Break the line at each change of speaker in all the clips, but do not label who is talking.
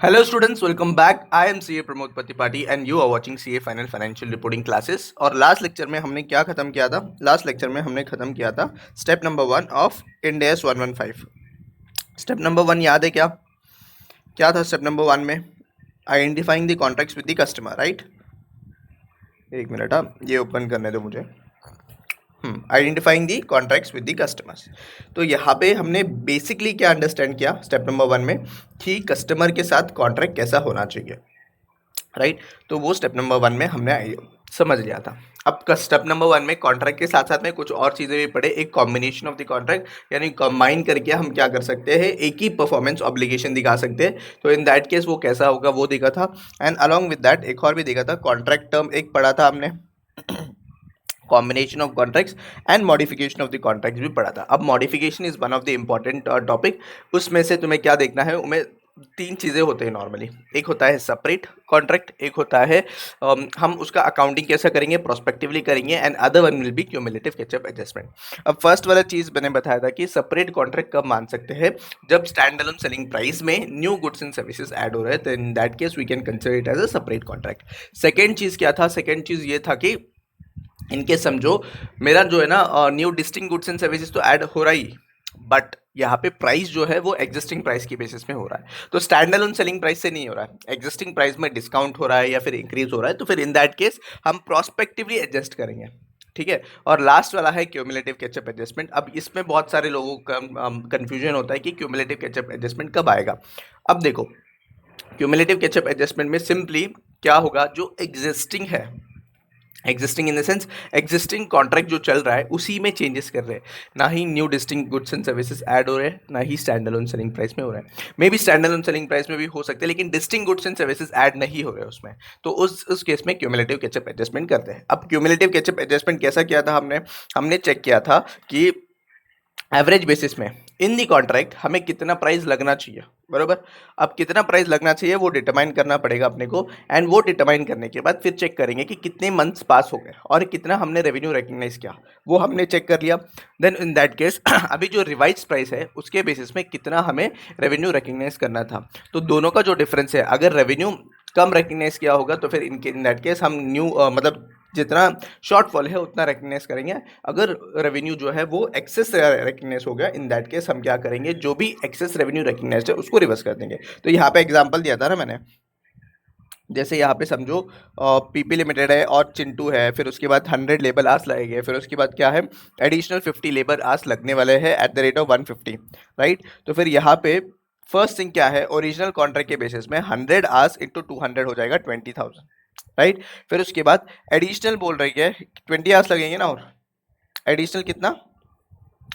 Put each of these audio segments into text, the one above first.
Hello students, welcome back. I am CA Pramod Patipati and you are watching CA Final Financial Reporting Classes. और last lecture में हमने क्या खत्म किया था? लास्ट लेक्चर में हमने खत्म किया था step number 1 of Ind AS 115. Step number 1 याद है क्या? क्या था स्टेप नंबर 1 में? Identifying the contracts with the customer, right? एक मिनट, ये ओपन करने दो मुझे. Identifying the contracts with the customers. तो यहाँ पे हमने बेसिकली क्या अंडरस्टैंड किया स्टेप नंबर 1 में कि कस्टमर के साथ कॉन्ट्रैक्ट कैसा होना चाहिए, राइट? तो वो स्टेप नंबर 1 में हमने समझ लिया था. अब स्टेप नंबर 1 में कॉन्ट्रैक्ट के साथ साथ में कुछ और चीज़ें भी पढ़े. एक कॉम्बिनेशन ऑफ द कॉन्ट्रैक्ट, यानी कंबाइन करके हम क्या कर सकते हैं, एक ही परफॉर्मेंस ऑब्लिगेशन दिखा सकते हैं. तो इन दैट केस वो कैसा होगा वो देखा था. एंड अलॉन्ग विद दैट एक और भी देखा था, कॉन्ट्रैक्ट टर्म एक पढ़ा था हमने, combination of contracts and modification of the contracts भी पढ़ा था. अब modification is one of the important topic. उसमें से तुम्हें क्या देखना है, उनमें 3 चीज़ें होते हैं नॉर्मली. एक होता है सेपरेट कॉन्ट्रैक्ट, एक होता है हम उसका अकाउंटिंग कैसा करेंगे, प्रोस्पेक्टिवली करेंगे, and other one will be cumulative catch up adjustment. अब फर्स्ट वाला चीज़ मैंने बताया था कि सेपरेट कॉन्ट्रैक्ट कब मान सकते हैं, जब स्टैंड अलोन सेलिंग प्राइस में new goods and services add हो रहे हैं, तो in that case we can consider it as a separate contract. Second चीज़ क्या था? सेकेंड चीज़ ये था कि इनके समझो मेरा जो है ना new distinct goods and services तो ऐड हो रहा ही, बट यहाँ पे प्राइस जो है वो एग्जिस्टिंग प्राइस की बेसिस में हो रहा है. तो स्टैंड अलोन सेलिंग प्राइस से नहीं हो रहा है, एग्जिस्टिंग प्राइस में डिस्काउंट हो रहा है या फिर इंक्रीज हो रहा है, तो फिर इन दैट केस हम प्रोस्पेक्टिवली एडजस्ट करेंगे. ठीक है. और लास्ट वाला है क्यूमुलेटिव कैचअप एडजस्टमेंट. अब इसमें बहुत सारे लोगों का कंफ्यूजन होता है कि क्यूमुलेटिव कैचअप एडजस्टमेंट कब आएगा. अब देखो, क्यूमुलेटिव कैचअप एडजस्टमेंट में सिंपली क्या होगा, जो एग्जिस्टिंग है, existing in the sense existing contract जो चल रहा है उसी में चेंजेस कर रहे हैं, ना ही new distinct goods and services add हो रहे हैं, ना ही स्टैंड अलोन सेलिंग प्राइस में हो रहा है. Maybe stand alone selling price में भी हो सकते हैं, लेकिन distinct goods and services add नहीं हो रहे हैं उसमें. तो उस केस में क्यूमुलेटिव कैचअप एडजस्टमेंट करते हैं. अब क्यूमुलेटिव कैचअप एडजस्टमेंट कैसा किया था हमने चेक किया था कि एवरेज बेसिस में इन दी कॉन्ट्रैक्ट हमें कितना प्राइस लगना चाहिए, बरोबर. अब कितना प्राइस लगना चाहिए वो डिटरमाइन करना पड़ेगा अपने को, एंड वो डिटरमाइन करने के बाद फिर चेक करेंगे कि कितने मंथ्स पास हो गए और कितना हमने रेवेन्यू रिकग्नाइज किया, वो हमने चेक कर लिया. देन इन दैट केस अभी जो रिवाइज प्राइस है उसके बेसिस में कितना हमें रेवेन्यू रिकग्नाइज करना था. तो दोनों का जो डिफरेंस है, अगर रेवेन्यू कम रिकग्नाइज किया होगा तो फिर इन दैट केस हम न्यू मतलब जितना शॉर्टफॉल है उतना रिकग्नाइज करेंगे. अगर रेवेन्यू जो है वो एक्सेस रिकग्नाइज हो गया, इन दैट केस हम क्या करेंगे, जो भी एक्सेस रेवेन्यू रिकग्नाइज है उसको रिवर्स कर देंगे. तो यहाँ पे एग्जांपल दिया था ना मैंने, जैसे यहाँ पे समझो पीपी लिमिटेड है और चिंटू है, फिर उसके बाद 100 लेबर आवर्स लगेंगे, फिर उसके बाद क्या है, एडिशनल 50 लेबर आवर्स लगने वाले हैं at the rate of 150, right. तो फिर यहाँ पे फर्स्ट थिंग क्या है, ओरिजिनल कॉन्ट्रैक्ट के बेसिस में 100 आवर्स इंटू 200 हो जाएगा 20,000, राइट. फिर उसके बाद एडिशनल बोल रही है 20 आवर्स लगेंगे ना, और एडिशनल कितना,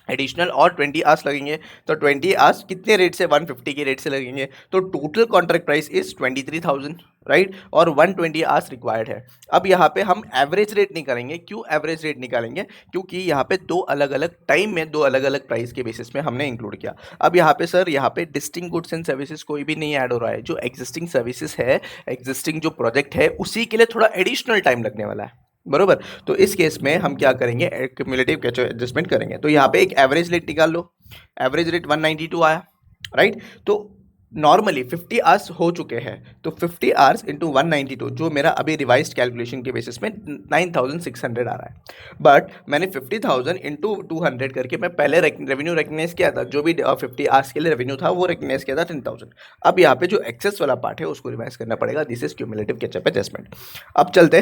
एडिशनल और 20 आवर्स लगेंगे. तो 20 आवर्स कितने रेट से, 150 के रेट से लगेंगे. तो total contract price is 23,000, right. और 120 आवर्स रिक्वायर्ड है. अब यहाँ पे हम एवरेज रेट नहीं करेंगे. क्यों एवरेज रेट निकालेंगे, क्योंकि यहाँ पे दो अलग अलग टाइम में दो अलग अलग प्राइस के बेसिस में हमने इंक्लूड किया. अब यहाँ पे सर, यहाँ पे डिस्टिंक्ट गुड्स एंड सर्विसेज कोई भी नहीं ऐड हो रहा है. जो एग्जिस्टिंग सर्विसेज है, एग्जिस्टिंग जो प्रोजेक्ट है उसी के लिए थोड़ा एडिशनल टाइम लगने वाला है, बरोबर. तो इस केस में हम क्या करेंगे, क्यूमुलेटिव कैचअप एडजस्टमेंट करेंगे. तो यहाँ पे एक एवरेज रेट निकाल लो. एवरेज रेट 192 आया, राइट. तो नॉर्मली 50 आवर्स हो चुके हैं, तो 50 आवर्स इंटू 192, जो मेरा अभी रिवाइज्ड कैलकुलेशन के बेसिस में 9,600 आ रहा है. बट मैंने 50,000 इंटू 200 करके मैं पहले रेवेन्यू रिकग्नाइज किया था, जो भी 50 आवर्स के लिए रेवेन्यू था वो रिकग्नाइज किया था 10,000. अब यहाँ पे जो एक्सेस वाला पार्ट है उसको रिवाइज करना पड़ेगा. This is cumulative catch up adjustment. अब चलते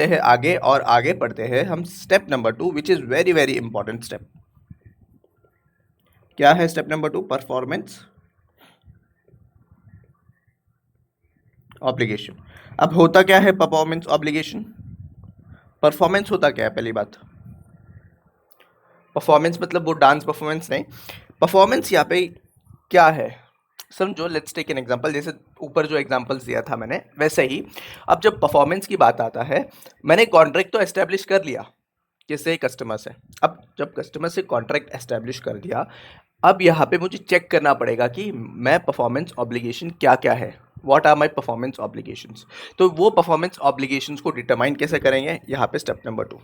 हैं आगे और आगे पढ़ते हैं हम step number 2, which is very very important step. क्या है स्टेप नंबर 2? Performance obligation. अब होता क्या है परफॉर्मेंस ऑब्लिगेशन? परफॉर्मेंस होता क्या है, पहली बात, परफॉर्मेंस मतलब वो डांस परफॉर्मेंस नहीं. परफॉर्मेंस यहाँ पे क्या है समझो. Let's take an example. जैसे ऊपर जो एग्जांपल्स दिया था मैंने वैसे ही, अब जब परफॉर्मेंस की बात आता है, मैंने कॉन्ट्रैक्ट तो एस्टेब्लिश कर लिया किससे, कस्टमर से. अब जब कस्टमर से कॉन्ट्रैक्ट एस्टेब्लिश कर दिया, अब यहाँ पे मुझे चेक करना पड़ेगा कि मैं परफॉर्मेंस ऑब्लिगेशन क्या क्या है, what are my performance obligations. तो वो परफॉर्मेंस ऑब्लिगेशंस को डिटरमाइन कैसे करेंगे, यहाँ पे स्टेप नंबर 2.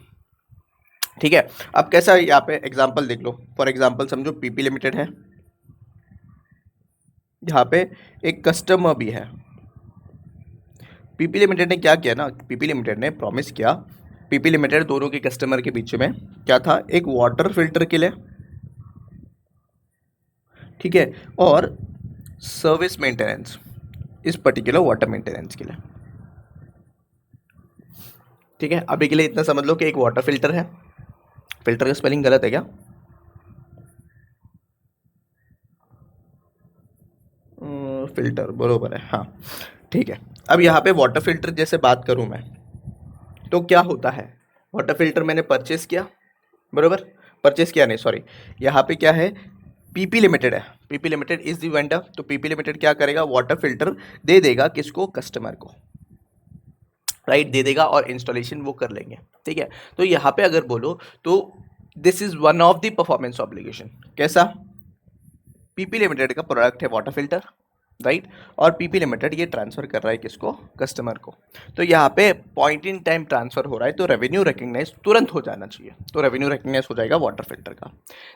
ठीक है. अब कैसा, यहाँ पे एग्जांपल देख लो. फॉर एग्जांपल समझो पीपी लिमिटेड है, यहाँ पे एक कस्टमर भी है। पीपी लिमिटेड ने क्या किया ना, पीपी लिमिटेड ने प्रॉमिस किया, पीपी लिमिटेड दोनों के कस्टमर के बीच में क्या था, एक वाटर फिल्टर के लिए, ठीक है, और सर्विस मेंटेनेंस, इस पर्टिकुलर वाटर मेंटेनेंस के लिए, ठीक है। अभी के लिए इतना समझ लो कि एक वाटर फिल्टर है, फिल्टर का स्पेलिंग गलत है क्या? फिल्टर बरोबर है, हाँ, ठीक है। अब यहाँ पे वाटर फिल्टर जैसे बात करूँ मैं, तो क्या होता है, वाटर फिल्टर मैंने परचेस किया, बरोबर, परचेस किया नहीं, सॉरी, यहाँ पे क्या है, पीपी लिमिटेड है, PP limited is the vendor, तो पीपी लिमिटेड क्या करेगा, वाटर फिल्टर दे देगा किसको, कस्टमर को, राइट, दे देगा और इंस्टॉलेशन वो कर लेंगे, ठीक है। तो यहाँ पे अगर बोलो तो this is one of the performance obligation. कैसा, पीपी लिमिटेड का प्रोडक्ट है वाटर फिल्टर, राइट, और पीपी लिमिटेड ये ट्रांसफर कर रहा है किसको, कस्टमर को। तो यहाँ पे पॉइंट इन टाइम ट्रांसफर हो रहा है, तो रेवेन्यू रिकग्नाइज तुरंत हो जाना चाहिए, तो रेवेन्यू रिकग्नाइज हो जाएगा वाटर फिल्टर का।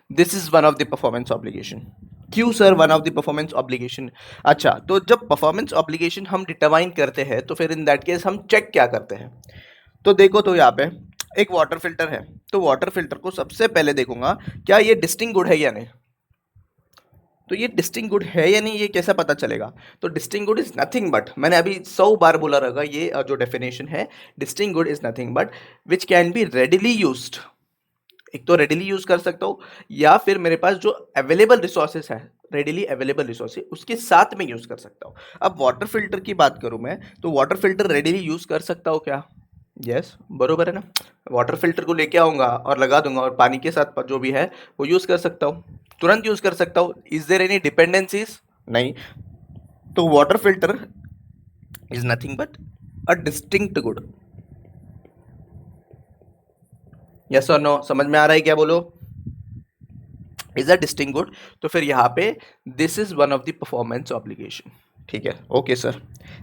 This is one of the performance obligation. क्यों sir one of the performance obligation? अच्छा, तो जब परफॉर्मेंस ऑब्लिगेशन हम डिटरमाइन करते हैं तो फिर इन दैट केस हम चेक क्या करते हैं, तो देखो, तो यहाँ पे एक वाटर फिल्टर है, तो वाटर फिल्टर को सबसे पहले देखूंगा क्या ये डिस्टिंग गुड है या नहीं। तो ये डिस्टिंग गुड है या नहीं, ये कैसा पता चलेगा? तो distinct good is nothing but, मैंने अभी 100 बार बोला रहेगा ये जो डेफिनेशन है, distinct good is nothing but which can be readily used. एक तो रेडिली यूज कर सकता हूँ, या फिर मेरे पास जो अवेलेबल रिसोर्सेस है, रेडिली अवेलेबल रिसोर्सेज, उसके साथ में यूज कर सकता हूँ। अब वाटर फिल्टर की बात करूँ मैं, तो वाटर फिल्टर रेडिली यूज कर सकता हूँ क्या? यस, बरोबर है ना। वाटर फिल्टर को लेके आऊंगा और लगा दूंगा और पानी के साथ जो भी है वो यूज कर सकता हूँ, तुरंत यूज कर सकता हूँ। Is there any dependencies? नहीं। तो water filter is nothing but a distinct good. Yes और नो, समझ में आ रहा है क्या? बोलो, इज अ डिस्टिंक्ट गुड। तो फिर यहाँ पे this is one of the performance obligation, ठीक है, okay sir.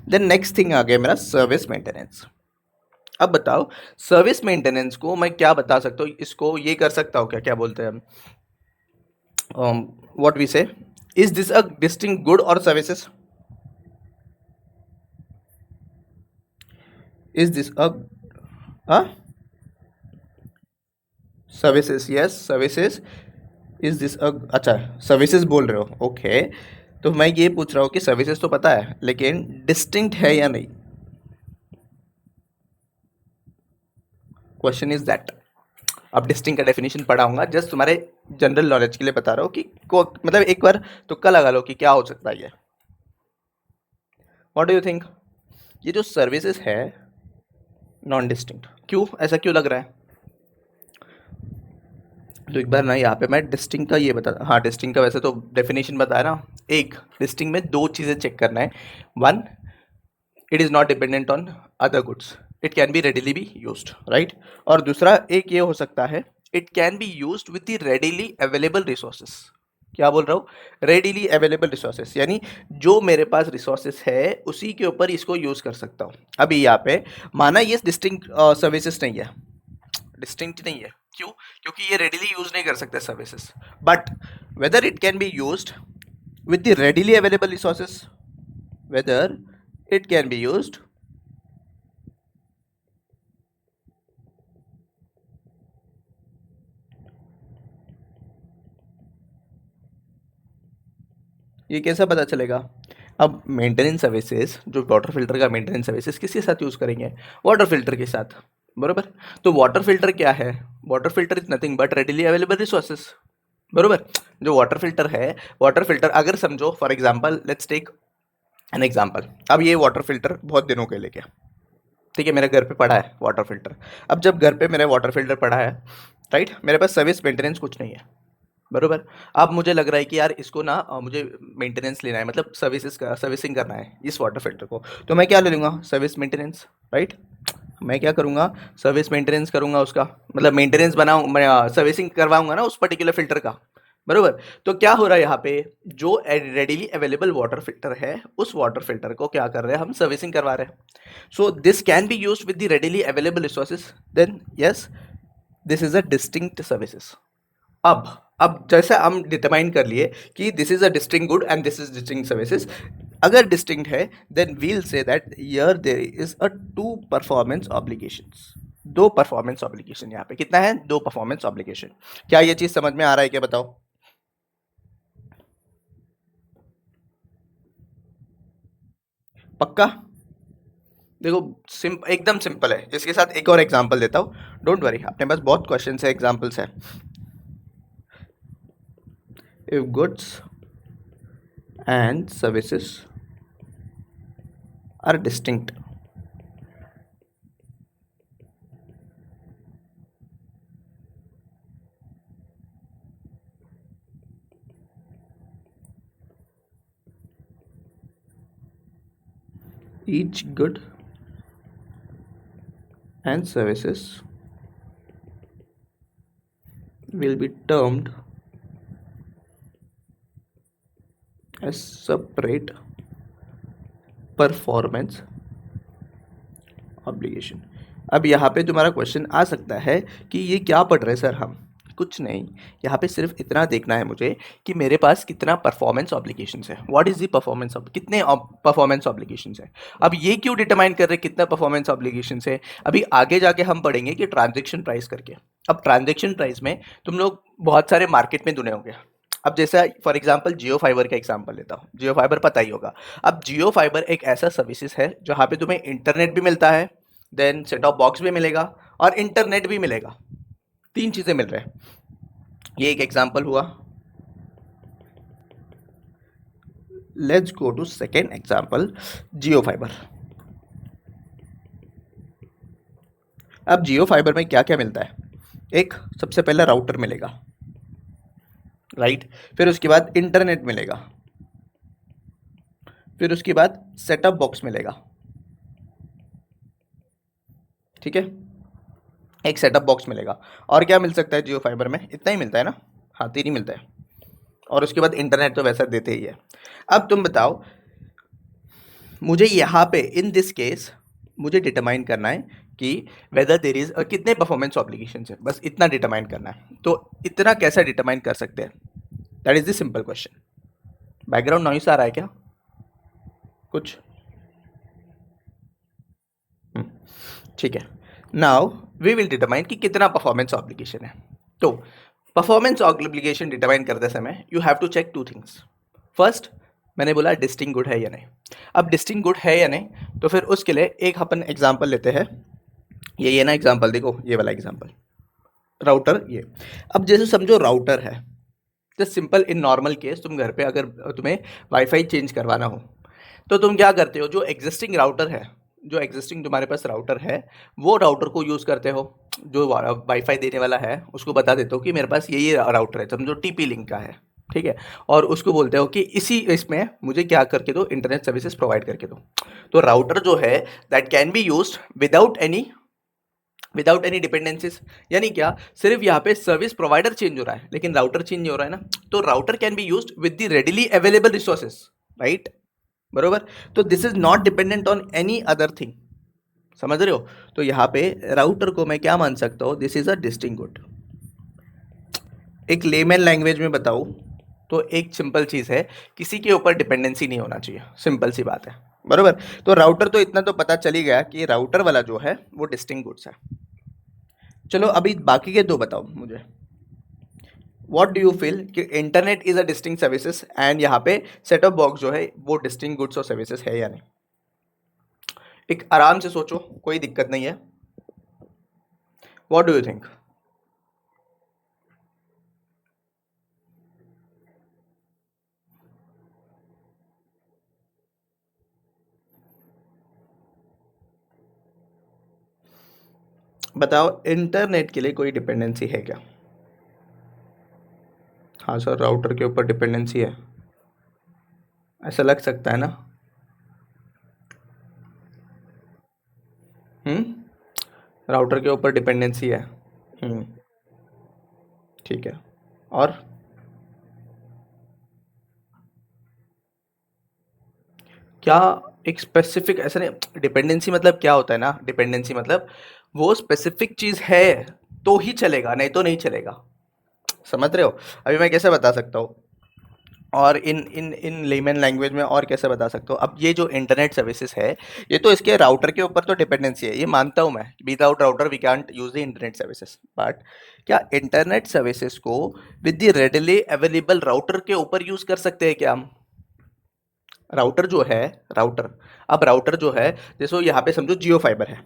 Then next thing आ गया मेरा सर्विस मेंटेनेंस। अब बताओ, सर्विस मेंटेनेंस को मैं क्या बता सकता हूँ, इसको ये कर सकता हूँ क्या, क्या बोलते हैं, what we say, is this a distinct good और services? Is this a services? Yes, services. Is this a, अच्छा, सर्विसेज बोल रहे हो, ओके। तो मैं ये पूछ रहा हूँ कि सर्विसेज तो पता है लेकिन डिस्टिंक्ट है या नहीं, क्वेश्चन इज दैट। अब डिस्टिंक्ट का डेफिनेशन पढ़ाऊंगा, जस्ट तुम्हारे जनरल नॉलेज के लिए बता रहा हूँ कि मतलब एक बार तुक्का लगा लो कि क्या हो सकता है ये। What do you think? ये जो सर्विसेज है नॉन डिस्टिंक्ट, क्यों ऐसा क्यों लग रहा है? तो एक बार ना यहाँ पे मैं डिस्टिंक्ट का ये बता, हाँ, डिस्टिंक्ट का वैसे तो डेफिनेशन बताया ना। एक, डिस्टिंक्ट में दो चीज़ें चेक करना है। One, it is not dependent on other goods, it can be readily be used, right. और दूसरा एक ये हो सकता है, it can be used with the readily available resources. क्या बोल रहा हूँ? रेडिली अवेलेबल रिसोर्सेस, यानी जो मेरे पास रिसोर्सेस है उसी के ऊपर इसको यूज़ कर सकता हूँ। अभी यहाँ पे माना ये डिस्टिंक्ट सर्विसेज नहीं है, डिस्टिंक्ट नहीं है, क्यों? क्योंकि ये रेडिली यूज नहीं कर सकते services, but whether it can be used with the readily available resources, whether it can be used ये कैसा पता चलेगा? अब मेंटेनेंस सर्विसेज, जो वाटर फिल्टर का मेंटेनेंस सर्विसेज किसके साथ यूज़ करेंगे? वाटर फिल्टर के साथ, बरोबर। तो वाटर फिल्टर क्या है? Water filter is nothing but readily available resources, बरोबर। जो वाटर फिल्टर है, वाटर फिल्टर अगर समझो, for example let's take an example. अब ये वाटर फिल्टर बहुत दिनों के लिए, ठीक है, मेरे घर पे पड़ा है वाटर फिल्टर। अब जब घर पे मेरे वाटर फिल्टर पड़ा है, राइट, मेरे पास सर्विस मेंटेनेंस कुछ नहीं है, बरोबर। अब मुझे लग रहा है कि यार इसको ना मुझे मेंटेनेंस लेना है, मतलब सर्विसिंग करना है इस वाटर फिल्टर को, तो मैं क्या ले लूँगा? Service maintenance, right. मैं क्या करूँगा? सर्विस मेंटेनेंस करूँगा उसका, मतलब मेंटेनेंस बनाऊँ, मैं सर्विसिंग करवाऊँगा ना उस पर्टिकुलर फिल्टर का, बरोबर। तो क्या हो रहा है यहाँ पे, जो रेडिली अवेलेबल वाटर फिल्टर है उस वाटर फिल्टर को क्या कर रहे हैं हम? सर्विसिंग करवा रहे हैं। So this can be used with the readily available resources, then yes, this is a distinct services. अब अब जैसे हम डिटरमाइन कर लिए कि this is a distinct good and this is distinct services, अगर डिस्टिंक्ट है then we'll say that here there is a two performance obligations, दो परफॉर्मेंस ऑब्लिगेशन। यहाँ पे कितना है? दो परफॉर्मेंस ऑब्लिगेशन। क्या ये चीज समझ में आ रहा है क्या? बताओ। पक्का? देखो एकदम सिंपल है। इसके साथ एक और एग्जांपल देता हूँ, डोंट वरी, अपने पास बहुत क्वेश्चंस है, एग्जांपल्स है। If goods and services are distinct, each good and services will be termed as separate performance obligation. अब यहाँ पे तुम्हारा क्वेश्चन आ सकता है कि ये क्या पढ़ रहे सर हम? कुछ नहीं, यहाँ पे सिर्फ इतना देखना है मुझे कि मेरे पास कितना परफॉर्मेंस ऑब्लिगेशंस है। What is the performance of कितने परफॉर्मेंस ऑब्लिगेशंस है? अब ये क्यों डिटरमाइन कर रहे हैं कितना परफॉर्मेंस ऑब्लिगेशंस है? अभी आगे जाके हम पढ़ेंगे कि ट्रांजेक्शन प्राइस करके। अब ट्रांजेक्शन प्राइस में तुम लोग बहुत सारे मार्केट में दुने होंगे। अब जैसा फॉर एग्जांपल जियो फाइबर का एग्जांपल लेता हूँ, जियो फाइबर पता ही होगा। अब जियो फाइबर एक ऐसा सर्विसेज है जहाँ पे तुम्हें इंटरनेट भी मिलता है, देन सेट ऑफ बॉक्स भी मिलेगा और इंटरनेट भी मिलेगा, तीन चीज़ें मिल रहे हैं। ये एक एग्जांपल हुआ। Let's go to second example, Jio fibre. अब जियो फाइबर में क्या क्या मिलता है? एक सबसे पहले राउटर मिलेगा, राइट, फिर उसके बाद इंटरनेट मिलेगा, फिर उसके बाद सेटअप बॉक्स मिलेगा, ठीक है, एक सेटअप बॉक्स मिलेगा। और क्या मिल सकता है जियो फाइबर में? इतना ही मिलता है ना? हाँ, तीन ही मिलता है। और उसके बाद इंटरनेट तो वैसा देते ही है। अब तुम बताओ, मुझे यहाँ पे इन दिस केस मुझे डिटरमाइन करना है कि वेदर देर इज कितने परफॉर्मेंस ऑब्लिगेशन है, बस इतना डिटरमाइन करना है। तो इतना कैसा डिटरमाइन कर सकते हैं? That is the simple question. Background noise आ रहा है क्या कुछ? ठीक है, नाउ वी विल डिटरमाइन कि कितना परफॉर्मेंस ऑब्लिगेशन है। तो परफॉर्मेंस ऑब्लिगेशन डिटरमाइन करते समय you have to check two things. First, मैंने बोला डिस्टिंक्ट गुड है या नहीं। अब डिस्टिंक्ट गुड है या नहीं, तो फिर उसके लिए एक अपन एग्जांपल लेते हैं। ये ना एग्जांपल देखो, ये वाला एग्जांपल, राउटर ये। अब जैसे समझो राउटर है, just simple in normal case तुम घर पे अगर तुम्हें वाईफाई चेंज करवाना हो तो तुम क्या करते हो? जो एग्जिस्टिंग राउटर है, जो एग्जिस्टिंग तुम्हारे पास राउटर है, वो राउटर को यूज़ करते हो। जो वाईफाई देने वाला है उसको बता देते हो कि मेरे पास ये राउटर है, समझो टीपी लिंक का है, ठीक है, और उसको बोलते हो कि इसी इसमें मुझे क्या करके दो, इंटरनेट सर्विसेज प्रोवाइड करके दो। तो राउटर जो है that can be used without any dependencies. यानी क्या? सिर्फ यहाँ पे सर्विस प्रोवाइडर चेंज हो रहा है लेकिन राउटर चेंज नहीं हो रहा है ना। तो router can be used with the readily available resources, right, बरोबर। तो this is not dependent on any other thing, समझ रहे हो? तो यहाँ पे राउटर को मैं क्या मान सकता हूँ? This is a distinct good. एक लेमन लैंग्वेज में बताऊँ तो एक सिंपल चीज़ है, किसी के ऊपर डिपेंडेंसी नहीं होना चाहिए, सिंपल सी बात है, बरोबर। तो राउटर तो इतना तो पता चल ही गया कि राउटर वाला जो है वो डिस्टिंक्ट गुड्स है। चलो अभी बाकी के दो बताओ मुझे। व्हाट डू यू फील कि internet is a distinct services and यहाँ पे सेट ऑफ बॉक्स जो है वो डिस्टिंक्ट गुड्स और सर्विसेज है या नहीं? एक आराम से सोचो, कोई दिक्कत नहीं है। What do you think? बताओ, इंटरनेट के लिए कोई डिपेंडेंसी है क्या? हाँ सर, राउटर के ऊपर डिपेंडेंसी है, ऐसा लग सकता है ना? राउटर के ऊपर डिपेंडेंसी है। हम्म, ठीक है। और क्या एक स्पेसिफिक ऐसा नहीं, डिपेंडेंसी मतलब क्या होता है ना, डिपेंडेंसी मतलब वो स्पेसिफिक चीज़ है तो ही चलेगा, नहीं तो नहीं चलेगा। समझ रहे हो? अभी मैं कैसे बता सकता हूँ, और इन इन इन लेमन लैंग्वेज में और कैसे बता सकता हूँ? अब ये जो इंटरनेट सर्विसेज है, ये तो इसके राउटर के ऊपर तो डिपेंडेंसी है, ये मानता हूँ मैं। Without router we can't use the internet services, but क्या इंटरनेट सर्विसेज को with the readily available router के ऊपर यूज कर सकते हैं क्या हम? राउटर जो है, राउटर, अब राउटर जो है, जैसे यहाँ पे समझो जियो फाइबर है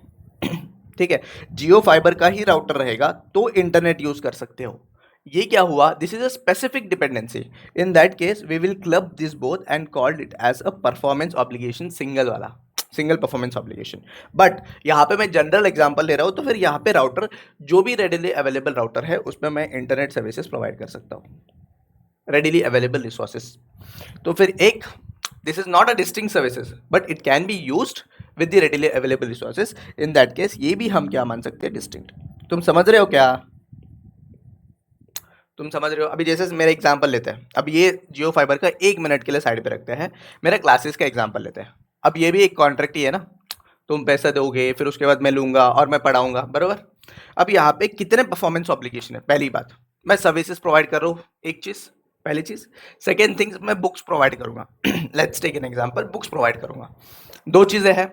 ठीक है, जियो फाइबर का ही राउटर रहेगा तो इंटरनेट यूज कर सकते हो। ये क्या हुआ? This is a specific dependency. In that case we will club this both and called it as a performance obligation, single वाला, सिंगल परफॉर्मेंस ऑब्लिगेशन। बट यहाँ पे मैं जनरल एग्जांपल ले रहा हूँ, तो फिर यहाँ पे राउटर जो भी रेडिली अवेलेबल राउटर है उसमें मैं इंटरनेट सर्विसेज प्रोवाइड कर सकता हूँ, रेडिली अवेलेबल रिसोर्सेज। तो फिर एक, this is not a distinct services but it can be used with the readily available resources, in that case ये भी हम क्या मान सकते हैं? डिस्टिंक्ट। तुम समझ रहे हो क्या? तुम समझ रहे हो? अभी जैसे मेरा एग्जांपल लेते हैं, अब ये जियो फाइबर का 1 मिनट के लिए साइड पे रखते हैं, मेरा क्लासेस का एग्जांपल लेते हैं। अब ये भी एक कॉन्ट्रैक्ट ही है ना, तुम पैसा दोगे फिर उसके बाद मैं लूंगा और मैं पढ़ाऊंगा, बरोबर? अब यहाँ पे कितने परफॉर्मेंस ऑब्लिगेशन है? पहली बात, मैं सर्विसेज प्रोवाइड कर रहा हूँ, एक चीज, पहली चीज। सेकेंड थिंग, मैं बुक्स प्रोवाइड करूंगा let's take an example, books provide करूंगा, दो चीजें हैं।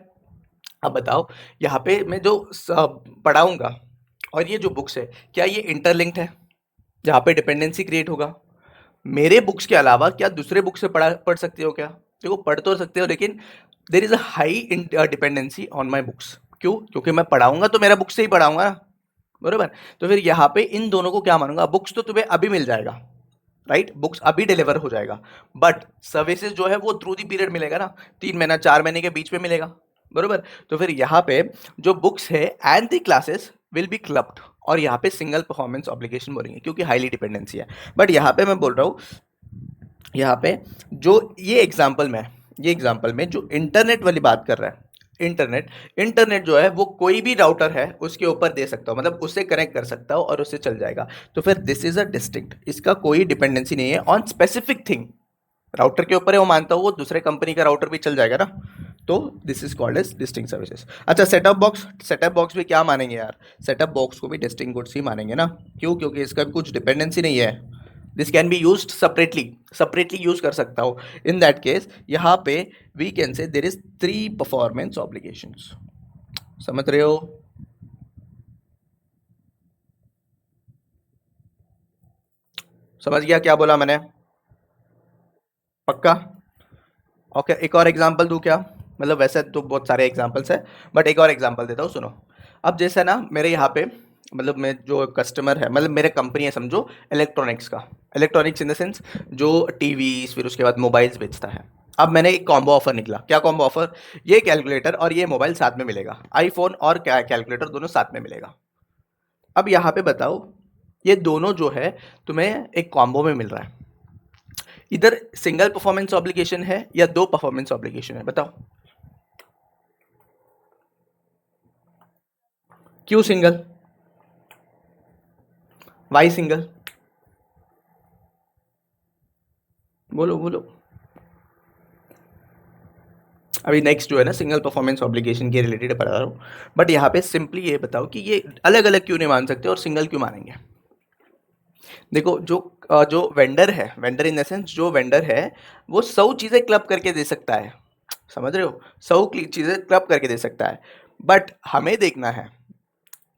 अब बताओ, यहाँ पे मैं जो पढ़ाऊंगा और ये जो बुक्स है, क्या ये इंटरलिंक्ड है जहाँ पे डिपेंडेंसी क्रिएट होगा? मेरे बुक्स के अलावा क्या दूसरे बुक से पढ़ सकते हो क्या? देखो, पढ़ तो सकते हो, लेकिन there is a high dependency on my books. क्यों? क्योंकि मैं पढ़ाऊंगा तो मेरा बुक से ही पढ़ाऊंगा ना, बरोबर? तो फिर यहाँ पे इन दोनों को क्या मानूंगा? बुक्स तो तुम्हें अभी मिल जाएगा, राइट? बुक्स अभी डिलीवर हो जाएगा, बट सर्विसेज जो है वो थ्रू दी पीरियड मिलेगा ना, 3 महीना 4 महीने के बीच में मिलेगा, बरोबर? तो फिर यहाँ पे जो बुक्स है and the classes will be clubbed, और यहाँ पे सिंगल परफॉर्मेंस ऑब्लिगेशन बोलेंगे क्योंकि हाईली डिपेंडेंसी है। बट यहाँ पे मैं बोल रहा हूँ, यहाँ पे जो ये एग्जाम्पल में जो इंटरनेट वाली बात कर रहा है, इंटरनेट जो है वो कोई भी राउटर है उसके ऊपर दे सकता हो, मतलब उससे कनेक्ट कर सकता हो और उससे चल जाएगा। तो फिर दिस इज अ डिस्टिंक्ट, इसका कोई डिपेंडेंसी नहीं है ऑन स्पेसिफिक थिंग। राउटर के ऊपर है वो मानता हूँ, वो दूसरे कंपनी का राउटर भी चल जाएगा ना, तो this is called as distinct services. अच्छा, सेटअप बॉक्स भी क्या मानेंगे यार? सेटअप बॉक्स को भी डिस्टिंक्ट गुड्स ही मानेंगे ना। क्यों? क्योंकि इसका भी कुछ डिपेंडेंसी नहीं है, this can be use separately use कर सकता हो। इन दैट केस यहाँ पे we can say there is 3 performance obligations. समझ रहे हो? समझ गया क्या बोला मैंने? पक्का? ओके, एक और एग्जांपल दूं क्या? मतलब वैसे तो बहुत सारे एग्जांपल्स है, बट एक और एग्जांपल देता हूँ, सुनो। अब जैसे ना मेरे यहाँ पे, मतलब मैं जो कस्टमर है, मतलब मेरे कंपनी है समझो इलेक्ट्रॉनिक्स का, इलेक्ट्रॉनिक्स इन द सेंस जो टीवीज फिर उसके बाद मोबाइल्स बेचता है। अब मैंने एक कॉम्बो ऑफर निकला, क्या कॉम्बो ऑफर? ये कैलकुलेटर और ये मोबाइल साथ में मिलेगा, आईफोन और क्या कैलकुलेटर दोनों साथ में मिलेगा। अब यहाँ पे बताओ, ये दोनों जो है तुम्हें एक कॉम्बो में मिल रहा है, इधर सिंगल परफॉर्मेंस ऑब्लिगेशन है या 2 परफॉर्मेंस ऑब्लिगेशन है? बताओ। क्यों सिंगल? Y single? बोलो बोलो। अभी नेक्स्ट जो है ना, सिंगल परफॉर्मेंस ऑब्लिगेशन के रिलेटेड बता रहा हूँ, बट यहाँ पे सिंपली ये बताओ कि ये अलग अलग क्यों नहीं मान सकते और सिंगल क्यों मानेंगे? देखो, जो वेंडर है, वेंडर इन द सेंस जो वेंडर है, वो 100 चीज़ें क्लब करके दे सकता है, समझ रहे हो? 100 चीज़ें क्लब करके दे सकता है, बट हमें देखना है,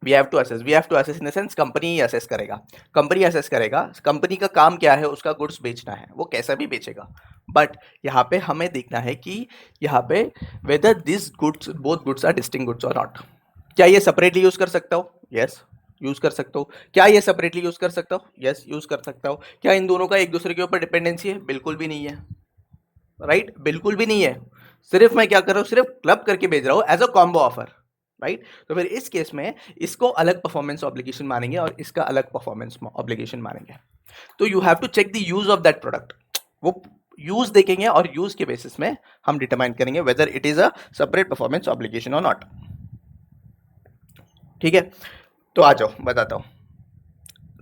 we have to assess in the sense company ही असेस करेगा, कंपनी का काम क्या है? उसका गुड्स बेचना है, वो कैसा भी बेचेगा। बट यहाँ पे हमें देखना है कि यहाँ पे whether this goods, both goods are distinct goods और नॉट। क्या ये सेपरेटली यूज कर सकता हो? यस, यूज कर सकता हो। क्या ये सेपरेटली यूज कर सकता हो? यस, यूज कर सकता हो। क्या इन दोनों का एक दूसरे के ऊपर डिपेंडेंसी है? बिल्कुल भी नहीं है, राइट? बिल्कुल भी नहीं है। सिर्फ मैं क्या कर रहा हूँ, सिर्फ क्लब करके भेज रहा हूँ as a combo offer, right? तो फिर इस केस में इसको अलग परफॉर्मेंस ऑब्लिगेशन मानेंगे और इसका अलग परफॉर्मेंस ऑब्लिगेशन मानेंगे। तो you have to check the use of that product, वो यूज देखेंगे और यूज के बेसिस में हम डिटरमाइन करेंगे whether it is a separate performance obligation और नॉट। ठीक है, तो आ जाओ बताता हूँ।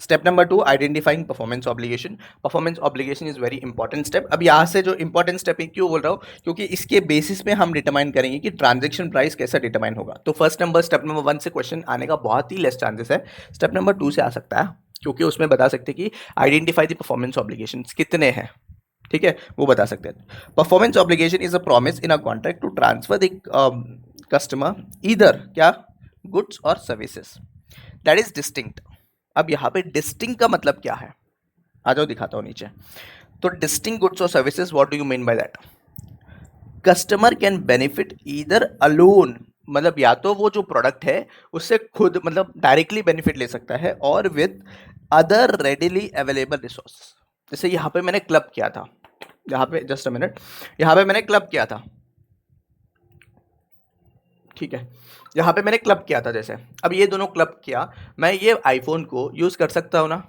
Step number 2, identifying performance obligation. Performance obligation is very important step. अब यहाँ से जो इंपॉर्टेंट स्टेप है, क्यों बोल रहा हूँ? क्योंकि इसके बेसिस पे हम डिटरमाइन करेंगे कि ट्रांजेक्शन प्राइस कैसा डिटरमाइन होगा। तो स्टेप नंबर 1 से क्वेश्चन आने का बहुत ही लेस चांसेस है, स्टेप नंबर 2 से आ सकता है। क्योंकि उसमें बता सकते कि आइडेंटिफाई द परफॉर्मेंस ऑब्लिगेशंस कितने हैं, ठीक है, वो बता सकते हैं। Performance obligation is a promise in a contract to transfer the customer either क्या गुड्स और सर्विसेज दैट इज डिस्टिंक्ट। अब यहाँ पे डिस्टिंक्ट का मतलब क्या है, आ जाओ दिखाता हूँ नीचे। तो डिस्टिंक्ट गुड्स और services, what do you mean by that? Customer can benefit either alone, मतलब या तो वो जो प्रोडक्ट है उससे खुद मतलब डायरेक्टली बेनिफिट ले सकता है, और with other readily available resources. जैसे यहाँ पे मैंने क्लब किया था, यहाँ पे जस्ट अ मिनट, यहाँ पे मैंने क्लब किया था, ठीक है, यहाँ पे मैंने क्लब किया था। जैसे अब ये दोनों क्लब किया, मैं ये आईफोन को यूज कर सकता हूँ ना